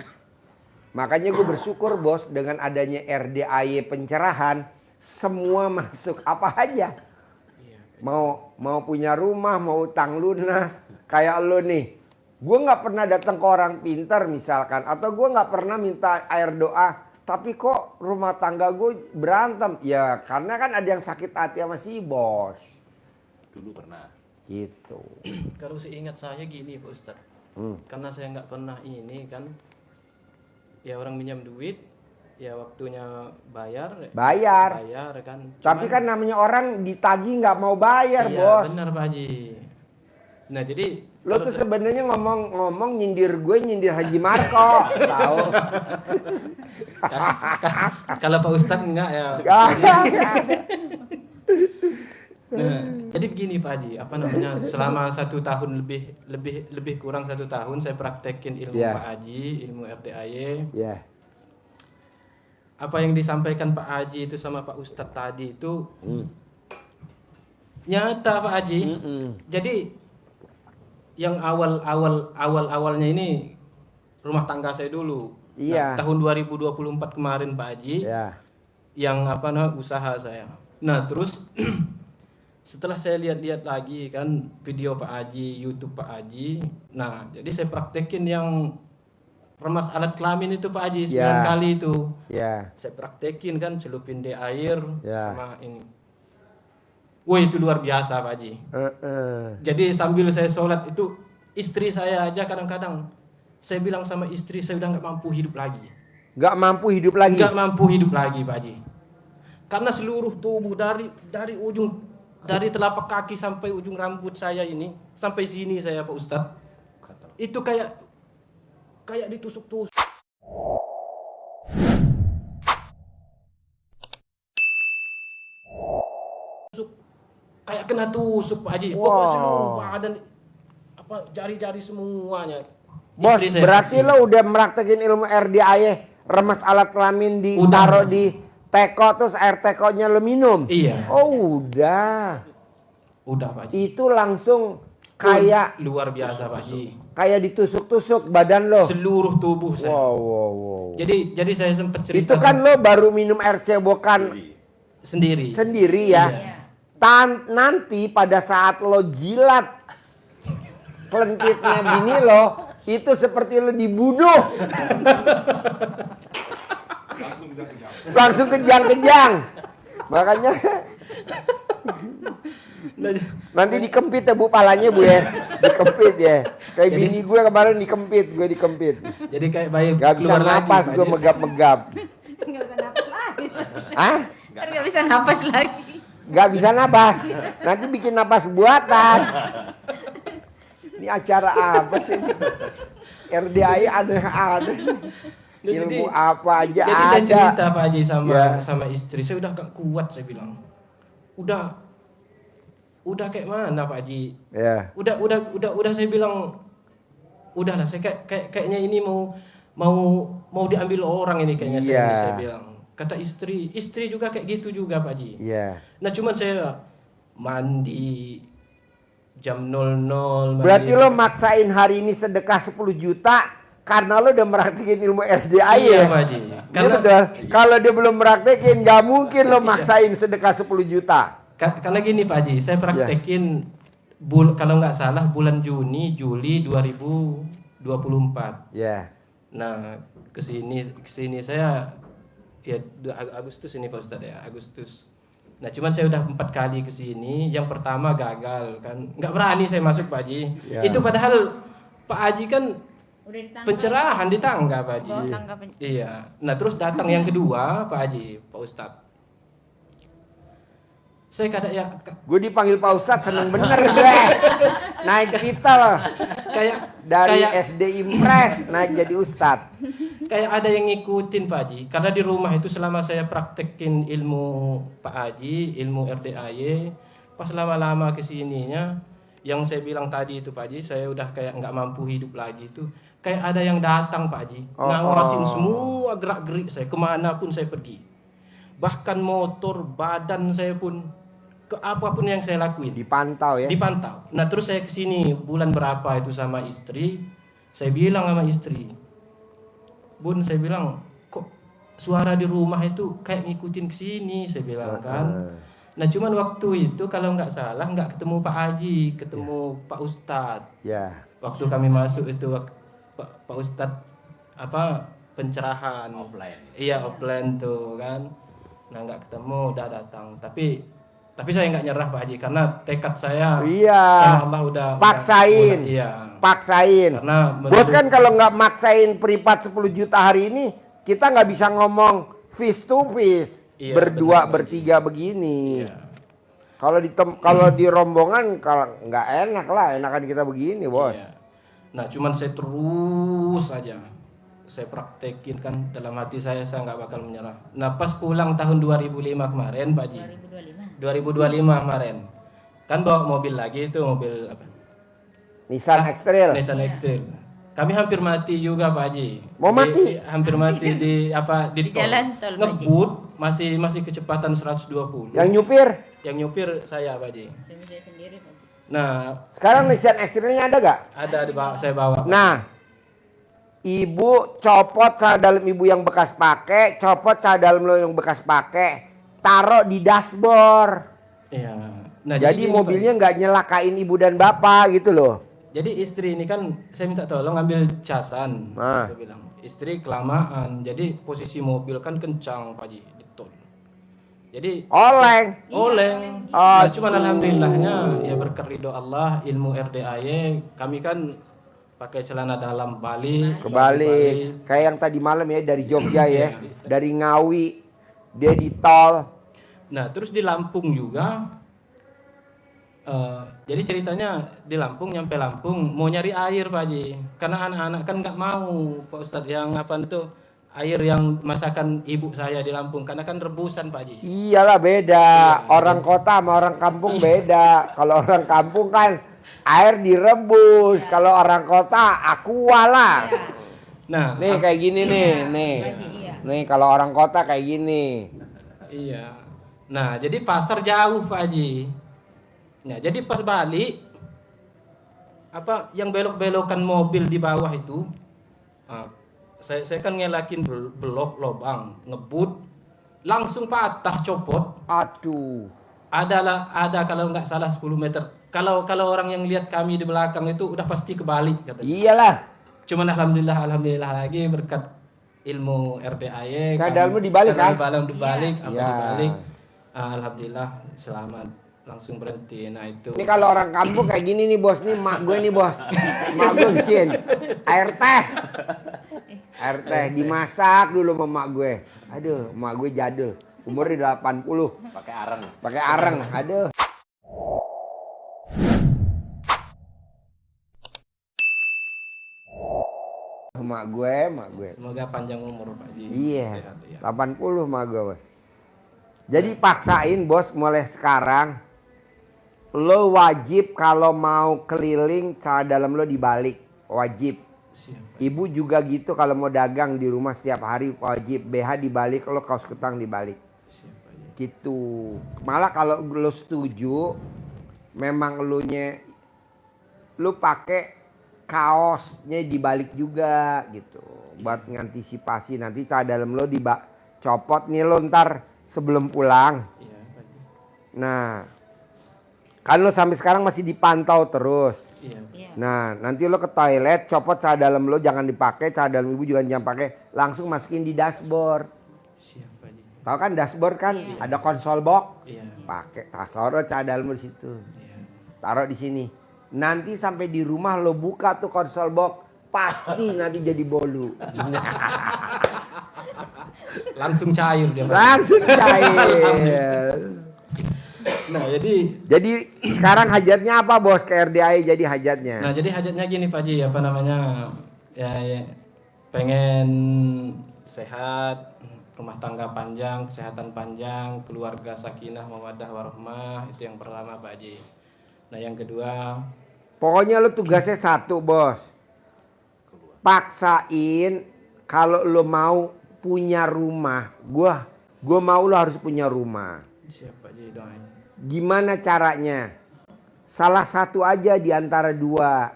Makanya gue bersyukur bos dengan adanya RDAY pencerahan. Semua masuk apa aja. Mau punya rumah, mau utang lunas. Kayak lo nih. Gue gak pernah datang ke orang pintar misalkan. Atau gue gak pernah minta air doa. Tapi kok rumah tangga gue berantem? Ya karena kan ada yang sakit hati sama si bos. Dulu pernah. Gitu. Kalau seingat saya gini Pak Ustadz. Karena saya nggak pernah ini kan. Ya orang minjam duit. Ya waktunya bayar. Bayar. Bayar kan. Tapi kan namanya orang ditagih nggak mau bayar iya, bos. benar Pak Haji. Nah jadi Lo tuh sebenarnya ngomong nyindir gue, nyindir Haji Marco, tahu? kalau Pak Ustadz enggak ya. Nah, jadi begini Pak Haji, apa namanya? Selama 1 tahun lebih kurang 1 tahun saya praktekin ilmu Yeah. Pak Haji, ilmu RDAY. Ya. Apa yang disampaikan Pak Haji itu sama Pak Ustadz tadi itu nyata Pak Haji. Jadi yang awalnya ini rumah tangga saya dulu. Iya. Nah, tahun 2024 kemarin Pak Haji. Ya. Yang apa namanya usaha saya. Nah, terus setelah saya lihat-lihat lagi kan video Pak Haji, YouTube Pak Haji. Nah, jadi saya praktekin yang remas alat kelamin itu Pak Haji 9 Ya. kali itu. Ya. Saya praktekin kan celupin di air Ya. sama ini. Wah itu luar biasa Pak Haji. Heeh. Jadi sambil saya sholat itu istri saya aja kadang-kadang saya bilang sama istri saya udah nggak mampu hidup lagi. Nggak mampu hidup lagi. Nggak mampu hidup lagi Pak Haji. Karena seluruh tubuh dari ujung dari telapak kaki sampai ujung rambut saya ini sampai sini saya Pak Ustadz itu kayak ditusuk-tusuk. Kayak kena tusuk Pak Haji. Pokoknya seluruh badan apa jari-jari semuanya. Bos, Istri saya berarti saksi. lo udah meraktekin ilmu RDAY, remas alat kelamin ditaruh di teko terus air tekonya lo minum. Iya. Oh, udah. Udah Pak Haji. Itu langsung kayak Luar biasa Pak Haji. kayak ditusuk-tusuk badan lo. Seluruh tubuh saya. Wow. Jadi saya sempat cerita Itu kan lo baru minum air cebokan sendiri. sendiri ya. Iya. Nanti pada saat lo jilat kelentitnya bini lo, itu seperti lo dibunuh. Langsung kejang-kejang. Makanya nanti dikempit ya Bu palanya Bu ya. Dikempit ya. Kayak bini gue kemarin dikempit, gue dikempit. Jadi kayak bayi Gak bisa keluar lagi, napas Pak gue Haji. megap-megap. Nggak bisa napas lagi. Hah? Ntar nggak bisa napas lagi. Gak bisa napas. Nanti bikin napas buatan. Ini acara apa sih? RDAI aneh-aneh. Nah, Ilmu apa aja jadi ada. saya cerita Pak Haji Ya. sama istri, saya udah gak kuat saya bilang. Udah kayak mana Pak Haji? Ya. Udah saya bilang udahlah saya kayaknya ini mau diambil orang ini kayaknya Iya. saya bilang. Kata istri juga kayak gitu juga Pak Haji. Iya. Nah cuman saya mandi jam 00 Berarti mandi. lo maksain hari ini sedekah 10 juta karena lo udah meraktekin ilmu RDAI Iya ya? Pak Haji. Iya betul. Kalau dia belum meraktekin gak mungkin lo maksain sedekah 10 juta. Karena gini Pak Haji, saya praktekin kalau nggak salah bulan Juli 2024. Ya. Nah, kesini saya ya Agustus ini Pak Ustadz ya, Agustus. Nah, cuman saya udah 4 kali kesini. Yang pertama gagal kan, nggak berani saya masuk Pak Haji. Ya. Itu padahal Pak Haji kan Udah ditangkap. pencerahan di tangga Pak Haji. Bawa tangga Iya. Nah, terus datang yang kedua Pak Haji, Pak Ustadz. Saya kadang ya Gue dipanggil Pak Ustadz seneng bener gue. Naik kita loh. Dari SD Impres naik jadi Ustadz. Kayak ada yang ngikutin Pak Haji. Karena di rumah itu selama saya praktekin ilmu Pak Haji, ilmu RDAY, pas lama-lama kesininya, yang saya bilang tadi itu Pak Haji, saya udah kayak nggak mampu hidup lagi itu. Kayak ada yang datang Pak Haji, ngawasin semua gerak-gerik saya, kemanapun saya pergi. Bahkan motor, badan saya pun ke apapun yang saya lakuin Dipantau ya. dipantau. Nah terus saya kesini bulan berapa itu sama istri, saya bilang sama istri, Bun, saya bilang kok suara di rumah itu kayak ngikutin kesini, saya bilang kan. Nah cuman waktu itu kalau nggak salah nggak ketemu Pak Haji, ketemu Pak Ustadz. Ya. Waktu kami masuk itu Pak Ustadz apa pencerahan Offline. Iya offline tuh kan. Nah nggak ketemu, udah datang. Tapi saya nggak nyerah Pak Haji karena tekad saya Iya. sama Allah udah Paksain. iya. Paksain. Karena Bos kan kalau nggak maksain privat 10 juta hari ini, kita nggak bisa ngomong face to face. Iya, berdua benar, bertiga begini. Iya. Kalau di rombongan kalau nggak enak lah, enakan kita begini, Bos. Iya. Nah cuman saya terus aja saya praktekin kan dalam hati saya nggak bakal menyerah. Nah pas pulang tahun 2005 kemarin Pak Haji, 2025 kemarin kan bawa mobil lagi itu, mobil apa? Nissan X-Trail. Nissan X-Trail. Kami hampir mati juga Pak Haji. Mau mati? Hampir mati di Di jalan tol, Pak Haji. Ngebut masih kecepatan 120. Yang nyupir. Yang nyupir saya Pak Haji. Saya sendiri, Pak. Nah, Sekarang Nissan X-Trail-nya ada gak? ada saya bawa. Pak. Nah, ibu copot cara dalam ibu yang bekas pakai, copot cara dalam lo yang bekas pakai, taruh di dashboard. Iya. Nah, Jadi gini, mobilnya nggak nyelakain ibu dan bapak gitu loh. Jadi istri ini kan saya minta tolong ambil casan. Nah. Saya bilang, istri kelamaan. Jadi posisi mobil kan kencang Pak Haji di tol. Jadi Oleng. oleng. Oh, Nah, cuman alhamdulillahnya ya berkat ridho Allah, ilmu RDAY kami kan pakai celana dalam balik Kebalik. Kayak yang tadi malam ya dari Jogja ya. Dari Ngawi. Dia di tol. Nah, terus di Lampung juga jadi ceritanya di Lampung, nyampe Lampung mau nyari air Pak Haji. Karena anak-anak kan nggak mau Pak Ustadz yang apa itu air yang masakan ibu saya di Lampung karena kan rebusan Pak Haji. Iyalah beda. Orang kota sama orang kampung beda. Kalau orang kampung kan air direbus. Kalau orang kota aqua lah. Nah, Nih kayak gini nih, nih. Iya. Nih kalau orang kota kayak gini. iya. Nah, jadi pasar jauh Pak Haji. Nah, jadi pas balik apa yang belok-belokan mobil di bawah itu saya kan ngelakin blok lobang ngebut langsung patah copot. Aduh. Ada kalau nggak salah 10 meter. Kalau orang yang lihat kami di belakang itu udah pasti kebalik katanya. Iyalah. Cuman alhamdulillah lagi berkat ilmu RDAY. Cadalmu dibalik kan? Dibalik, apa Iya. dibalik. Alhamdulillah selamat. Langsung berhenti. Nah itu. Ini kalau orang kampung kayak gini nih bos, nih mak gue nih bos. Mak gue bikin air teh. Air teh dimasak dulu sama mak gue. Aduh, mak gue jadul. Umurnya 80. Pakai areng. Pakai areng. Aduh. Mak gue. Semoga panjang umur Pak Haji. Iya. Sehat, ya. 80 mak gue bos. Jadi paksain bos mulai sekarang. Lo wajib kalau mau keliling cara dalam lo dibalik. Wajib. Siap. Ibu juga gitu kalau mau dagang di rumah setiap hari wajib. BH dibalik, lo kaos kutang dibalik. Siap Pak Haji. Gitu. Malah kalau lo setuju, memang lo pakai kaosnya dibalik juga gitu. Buat ngantisipasi nanti cara dalam lo copot nih lo ntar sebelum pulang. Iya Pak Haji. Nah, kan lo sampai sekarang masih dipantau terus. Iya. Iya. Nah, nanti lo ke toilet, copot cara dalam lo jangan dipakai, cara dalam ibu juga jangan pakai, langsung masukin di dashboard. Siap Pak Haji. Tahu kan dashboard kan ada konsol box, Iya. pakai taruh cara dalam lo di situ, Iya. taruh di sini. Nanti sampai di rumah lo buka tuh konsol box, pasti nanti jadi bolu. Langsung cair dia Pak Haji. Langsung cair. Nah, jadi sekarang hajatnya apa bos ke RDAI jadi hajatnya? Nah, jadi hajatnya gini Pak Haji, apa namanya? Ya, pengen sehat, rumah tangga panjang, kesehatan panjang, keluarga sakinah, mawaddah warahmah, itu yang pertama Pak Haji. Nah, yang kedua, Pokoknya lo tugasnya satu bos. Paksain kalau lo mau punya rumah. Gua mau lo harus punya rumah. siapa Haji doain. Gimana caranya? Salah satu aja di antara dua.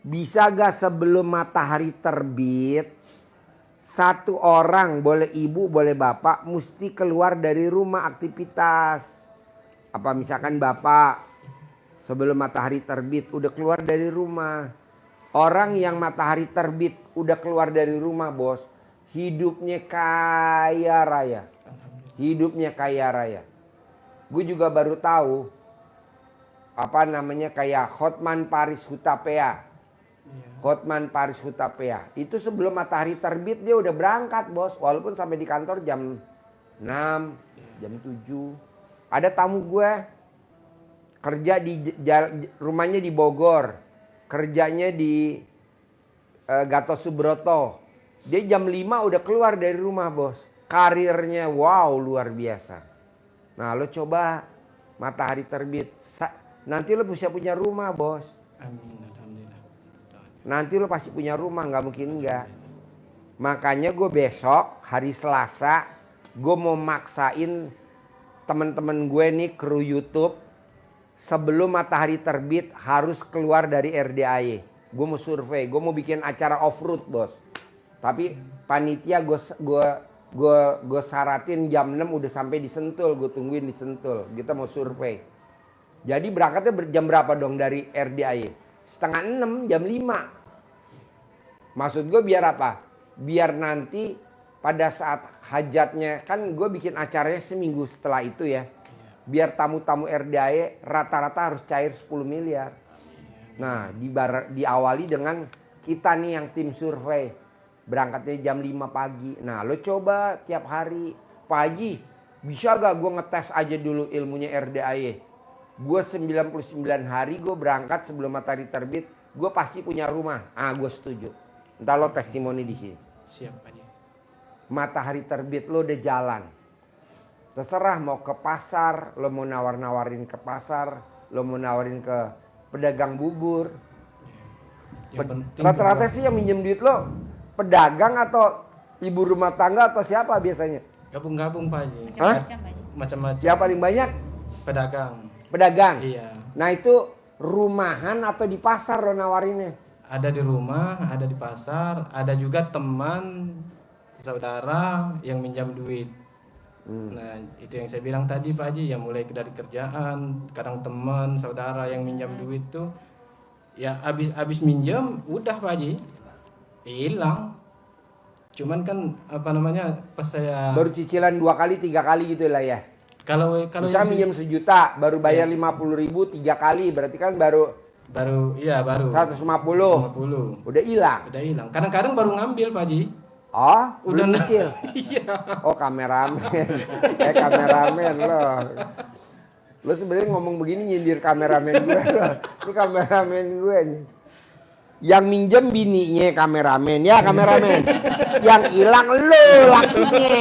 Bisa gak sebelum matahari terbit, satu orang, boleh ibu, boleh bapak, mesti keluar dari rumah aktivitas. Apa misalkan bapak sebelum matahari terbit udah keluar dari rumah. Orang yang matahari terbit udah keluar dari rumah, bos, hidupnya kaya raya. Hidupnya kaya raya. Gue juga baru tahu apa namanya kayak Hotman Paris Hutapea. Hotman Paris Hutapea. Itu sebelum matahari terbit dia udah berangkat, bos. Walaupun sampai di kantor jam 6, jam 7. Ada tamu gue kerja di rumahnya di Bogor. Kerjanya di Gatot Subroto. Dia jam 5 udah keluar dari rumah, bos. Karirnya wow, luar biasa. Nah, lo coba matahari terbit. Nanti lo bisa punya rumah, bos. Amin, alhamdulillah. Nanti lo pasti punya rumah, nggak mungkin nggak. Makanya gue besok hari Selasa, gue mau maksain teman-teman gue nih kru YouTube sebelum matahari terbit harus keluar dari RDAY. Gue mau survei, gue mau bikin acara off-road, bos. Tapi panitia gue saratin jam 6 udah sampai di Sentul, gue tungguin di Sentul. Kita mau survei. Jadi berangkatnya jam berapa dong dari RDAY? Setengah 6, jam 5. Maksud gue biar apa? Biar nanti pada saat hajatnya, kan gue bikin acaranya seminggu setelah itu ya. Biar tamu-tamu RDAY rata-rata harus cair 10 miliar. Nah, diawali dengan kita nih yang tim survei. Berangkatnya jam 5 pagi. Nah, lo coba tiap hari. Pak Haji, bisa gak gue ngetes aja dulu ilmunya RDAY? Gue 99 hari gue berangkat sebelum matahari terbit. Gue pasti punya rumah. Ah, gue setuju. Entar lo testimoni di sini. Siap, Pak Haji. Matahari terbit lo udah jalan. Terserah mau ke pasar, lo mau nawar-nawarin ke pasar, lo mau nawarin ke pedagang bubur. Rata-rata sih yang minjem duit lo pedagang atau ibu rumah tangga atau siapa biasanya? Gabung-gabung, Pak Haji. Macam-macam Pak Haji. Macam-macam. Siapa paling banyak? Pedagang. Pedagang. Iya. Nah itu rumahan atau di pasar lo nawarinnya? Ada di rumah, ada di pasar, ada juga teman, saudara yang minjam duit. Nah itu yang saya bilang tadi, Pak Haji, yang mulai dari kerjaan, kadang teman, saudara yang minjam duit tuh, ya abis minjam, udah Pak Haji, hilang. Cuman kan apa namanya, pas saya Baru cicilan 2 kali 3 kali gitu lah ya. kalau Misal minjem 1 juta baru bayar 50.000 3 kali, berarti kan baru 150. 150 Udah hilang. udah hilang. Kadang-kadang baru ngambil, Pak Haji. Oh, Udah belum nyicil. Iya. Oh, kameramen. Kameramen lo. Lo sebenarnya ngomong begini nyindir kameramen gue lo. Ini kameramen gue nih. Yang minjem bininya kameramen, ya kameramen. Yang hilang lo lakinya.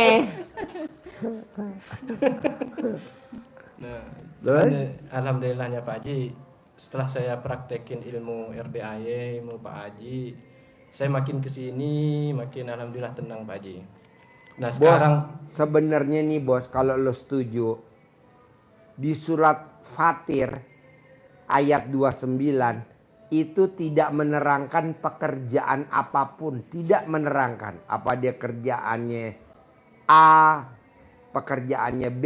Nah, Terus? alhamdulillahnya Pak Haji, setelah saya praktekin ilmu RDAY, ilmu Pak Haji, saya makin kesini, makin alhamdulillah tenang Pak Haji. Nah sekarang Bos, sebenarnya nih bos, kalau lo setuju, di surat Fatir ayat 29 itu tidak menerangkan pekerjaan apapun, tidak menerangkan apa dia kerjaannya A, pekerjaannya B,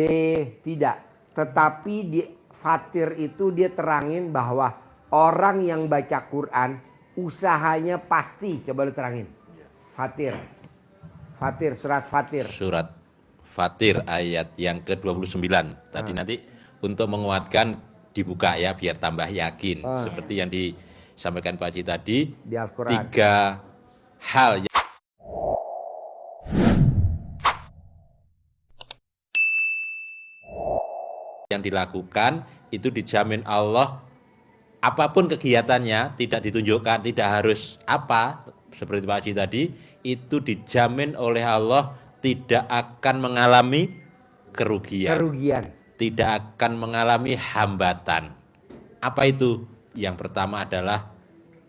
tidak. Tetapi di Fatir itu dia terangin bahwa orang yang baca Quran usahanya pasti. Coba lu terangin. Fatir. Fatir, surat Fatir. Surat Fatir ayat yang ke-29. Tadi nanti untuk menguatkan dibuka ya biar tambah yakin. Seperti yang disampaikan Pak Haji tadi. Di Al-Quran. 3 hal yang dilakukan itu dijamin Allah, apapun kegiatannya tidak ditunjukkan, tidak harus apa, seperti Pak Haji tadi, itu dijamin oleh Allah tidak akan mengalami kerugian, tidak akan mengalami hambatan. Apa itu? Yang pertama adalah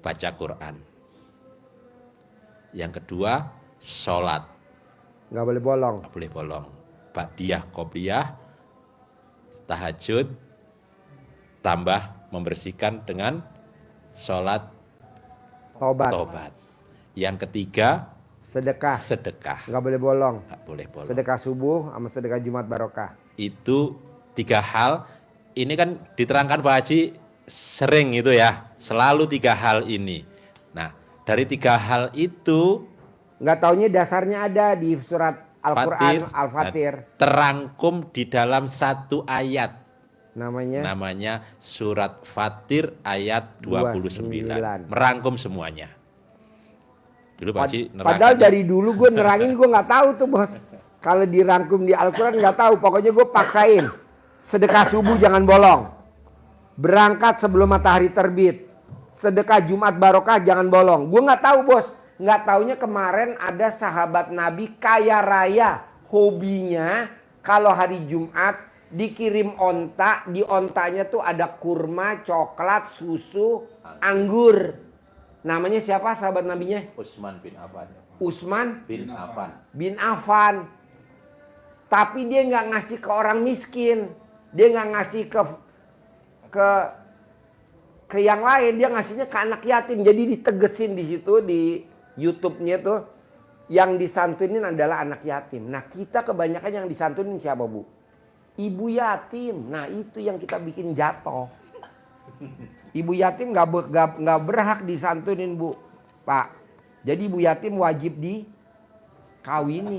baca Quran, yang kedua sholat, Nggak boleh bolong. nggak boleh bolong, ba'diyah, qobliyah, tahajud, tambah membersihkan dengan sholat tobat. Yang ketiga, sedekah. Nggak boleh bolong. Nggak boleh bolong. Sedekah subuh sama sedekah Jumat barokah. Itu 3 hal. Ini kan diterangkan Pak Haji sering itu ya, selalu 3 hal ini. Nah, dari 3 hal itu Nggak taunya dasarnya ada di surat Al-Quran Al-Fatir. Terangkum di dalam 1 ayat. Namanya surat Fatir ayat 29. 29. Merangkum semuanya. Dulu Pak Haji Padahal dari dulu gue nerangin gue nggak tahu tuh bos. Kalau dirangkum di Al-Quran nggak tahu. Pokoknya gue paksain. Sedekah subuh jangan bolong. Berangkat sebelum matahari terbit. Sedekah Jumat barokah jangan bolong. Gue nggak tahu bos. Nggak taunya kemarin ada sahabat Nabi kaya raya. Hobinya kalau hari Jumat dikirim onta. Di ontanya tuh ada kurma, coklat, susu, anggur. Namanya siapa sahabat Nabinya? Utsman bin Affan. Usman bin Affan. bin Affan. Tapi dia nggak ngasih ke orang miskin. Dia nggak ngasih ke yang lain. Dia ngasihnya ke anak yatim. Jadi ditegesin di situ di YouTube-nya tuh. Yang disantunin adalah anak yatim. Nah kita kebanyakan yang disantunin siapa Bu? Ibu yatim. Nah itu yang kita bikin jatuh. Ibu yatim nggak berhak disantunin Bu, Pak. Jadi ibu yatim wajib dikawini.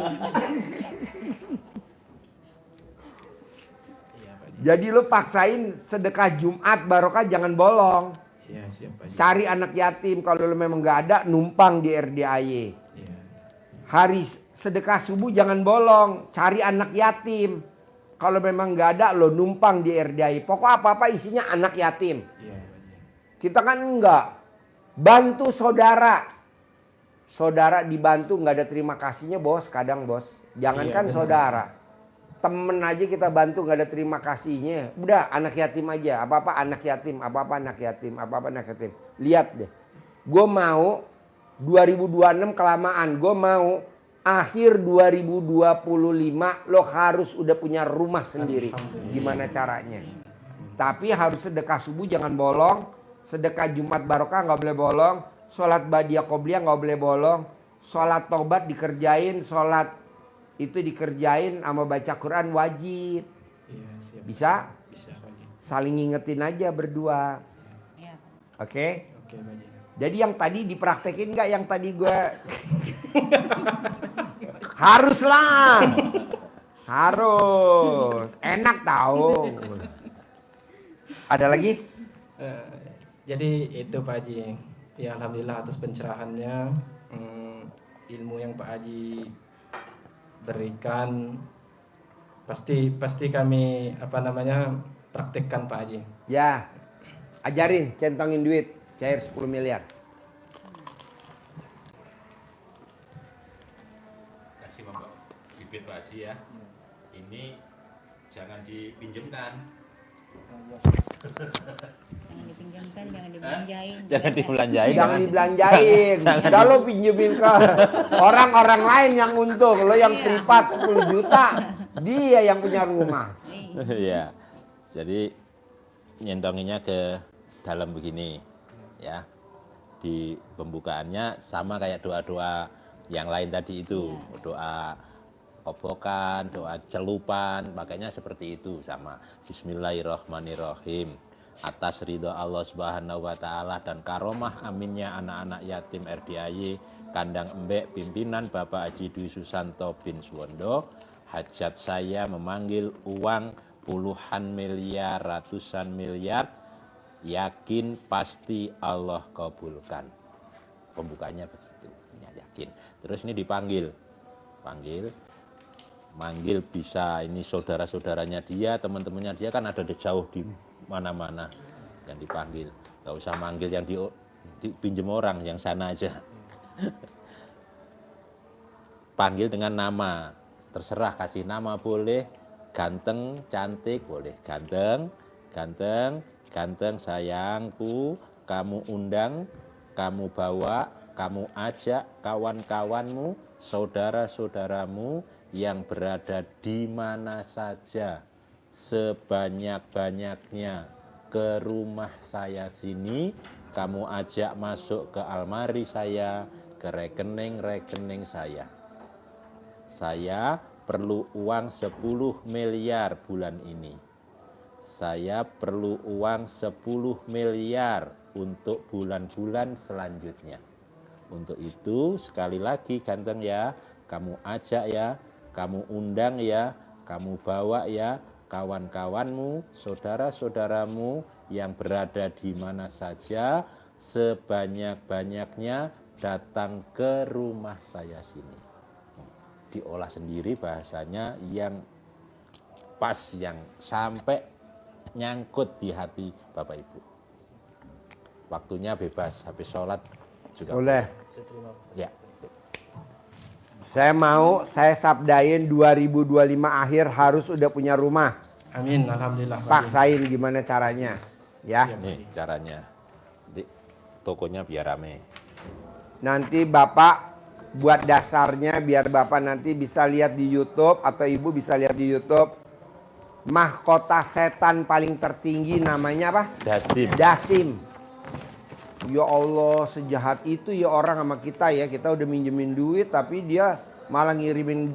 Jadi lu paksain sedekah Jumat barokah jangan bolong. Iya, siap Pak Haji. Cari anak yatim kalau lu memang nggak ada numpang di RDAY. Iya. Hari sedekah subuh jangan bolong, cari anak yatim. Kalau memang nggak ada lo numpang di RDAY. Pokok apa-apa isinya anak yatim. Iya, Pak Haji. Kita kan enggak. Bantu saudara. Saudara dibantu nggak ada terima kasihnya bos. Kadang bos. Jangankan Iya, saudara. Temen aja kita bantu nggak ada terima kasihnya. Udah anak yatim aja. Apa-apa anak yatim. Apa-apa anak yatim. Apa-apa anak yatim. Lihat deh. Gue mau 2026 kelamaan. Gue mau akhir 2025 lo harus udah punya rumah sendiri. Gimana caranya? Tapi harus sedekah subuh jangan bolong. Sedekah Jumat barokah nggak boleh bolong. Sholat badiah qobliyah nggak boleh bolong. Sholat tobat dikerjain. Sholat itu dikerjain sama baca Quran wajib. Iya, siap. Bisa? Bisa Pak Haji. Saling ngingetin aja berdua. Iya. Oke? Oke Pak Haji. Jadi yang tadi dipraktekin nggak yang tadi gue? Haruslah. Harus. Enak tahu. Ada lagi? Jadi itu Pak Haji. Ya alhamdulillah atas pencerahannya, ilmu yang Pak Haji berikan pasti kami praktekkan Pak Haji. Ya. Ajarin centongin duit cair 10 miliar. Kasih bibit Pak Haji ya. Ini jangan dipinjemkan. Jangan dipinjamkan, jangan dibelanjain. Jangan dibelanjain. Jangan dibelanjain. Udah lo pinjemin ke orang-orang lain yang untung. Lo yang privat 10 juta. Dia yang punya rumah. Iya. Jadi nyentonginnya ke dalam begini ya. Di pembukaannya sama kayak doa-doa yang lain tadi itu. Doa kobokan, doa celupan, makanya seperti itu sama. Bismillahirrahmanirrahim. Atas ridho Allah Subhanahu wa taala dan karomah aminnya anak-anak yatim RDAY Kandang Embek pimpinan Bapak Haji Dwi Susanto bin Suwondo, hajat saya memanggil uang puluhan miliar, ratusan miliar, yakin pasti Allah kabulkan. Pembukanya begitu, yakin. Terus ini manggil bisa ini saudara-saudaranya dia, teman-temannya dia kan ada jauh di mana-mana yang dipanggil. Gak usah manggil yang dipinjem orang, yang sana aja. Panggil dengan nama, terserah kasih nama boleh, ganteng, cantik boleh, ganteng, sayangku, kamu undang, kamu bawa, kamu ajak kawan-kawanmu, saudara-saudaramu yang berada di mana saja, sebanyak-banyaknya, ke rumah saya sini, kamu ajak masuk ke almari saya, ke rekening-rekening saya. Saya perlu uang 10 miliar bulan ini. Saya perlu uang 10 miliar untuk bulan-bulan selanjutnya. Untuk itu sekali lagi ganteng ya, kamu ajak ya, kamu undang ya, kamu bawa ya kawan-kawanmu, saudara-saudaramu yang berada di mana saja, sebanyak-banyaknya datang ke rumah saya sini. Diolah sendiri bahasanya yang pas, yang sampai nyangkut di hati Bapak Ibu. Waktunya bebas, habis sholat juga Boleh. ya. Saya mau, saya sabdain 2025 akhir harus udah punya rumah. Amin, alhamdulillah. Pak Haji. Paksain gimana caranya, ya. Nih caranya, di tokonya biar rame. Nanti Bapak buat dasarnya biar Bapak nanti bisa lihat di YouTube atau Ibu bisa lihat di YouTube. Mahkota setan paling tertinggi namanya apa? Dasim. Dasim. Ya Allah, sejahat itu ya orang sama kita ya. Kita udah minjemin duit tapi dia malah ngirimin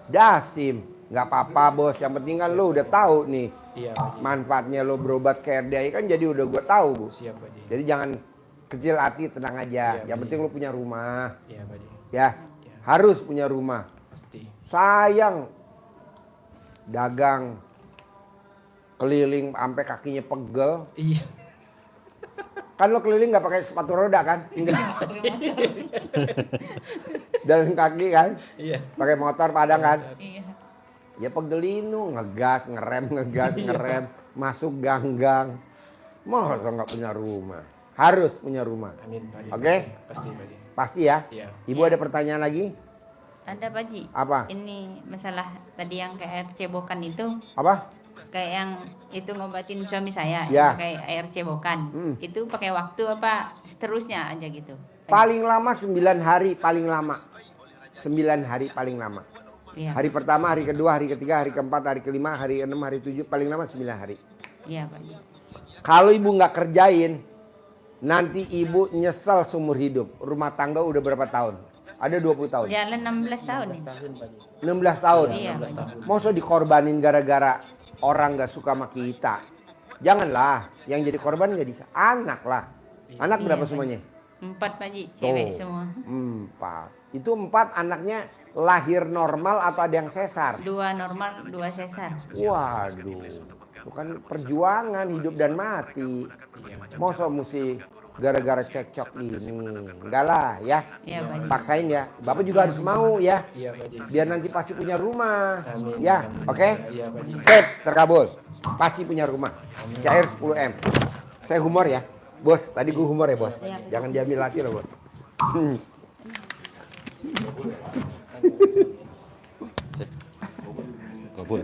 dasim. Nggak apa-apa bos, yang penting kan lo udah tahu nih Iya, Pak Haji. manfaatnya lo berobat ke RDI kan, jadi udah gue tahu Bu. Siap, Pak Haji. Jadi jangan kecil hati, tenang aja. Iya, Yang penting lo punya rumah Iya, Pak Haji. ya. Harus punya rumah. Pasti. Sayang dagang keliling sampai kakinya pegel. Iya. Kan lo keliling nggak pakai sepatu roda kan? Enggak. Jalan kaki kan? Iya. Pakai motor padang kan? Iya. Ya pegelinu, ngegas, ngerem, masuk gang-gang. Masa nggak punya rumah? Harus punya rumah. Amin, Pak Haji. Oke? Pasti, Pak Haji. Pasti ya? Iya. Ibu ada pertanyaan lagi? Ada Pak Haji. Apa? Ini masalah tadi yang kayak air cebokan itu, Apa? kayak yang itu ngobatin suami saya, Ya. yang pakai air cebokan. Itu pakai waktu apa seterusnya aja gitu? Paling lama 9 hari, paling lama. 9 hari paling lama. Iya. Hari pertama, hari kedua, hari ketiga, hari keempat, hari kelima, hari keenam, hari tujuh, paling lama 9 hari. Iya Pak Haji. Kalau ibu nggak kerjain, nanti ibu nyesel seumur hidup. Rumah tangga udah berapa tahun? Ada 20 tahun. Jalan 16 tahun ini. 16 tahun. Iya. Masa dikorbanin gara-gara orang nggak suka sama kita? Janganlah, yang jadi korban nggak bisa. Anak lah. Anak Iya, berapa Pak. semuanya? 4 Pak Haji, cewek Tuh. semua. 4. Itu 4 anaknya lahir normal atau ada yang sesar? 2 normal, 2 sesar. Waduh, bukan perjuangan hidup dan mati. Masa mesti gara-gara cekcok ini? Enggak lah ya. Iya Pak Haji. Paksain ya. Bapak juga harus mau ya. Iya, Pak Haji. Biar nanti pasti punya rumah. Amin. Ya, oke? Iya, Pak Haji. Sip, terkabul. Pasti punya rumah. Cair 10M. Saya humor ya. Bos, tadi gue humor ya bos. Iya. Jangan diambil hati loh bos. Kabul.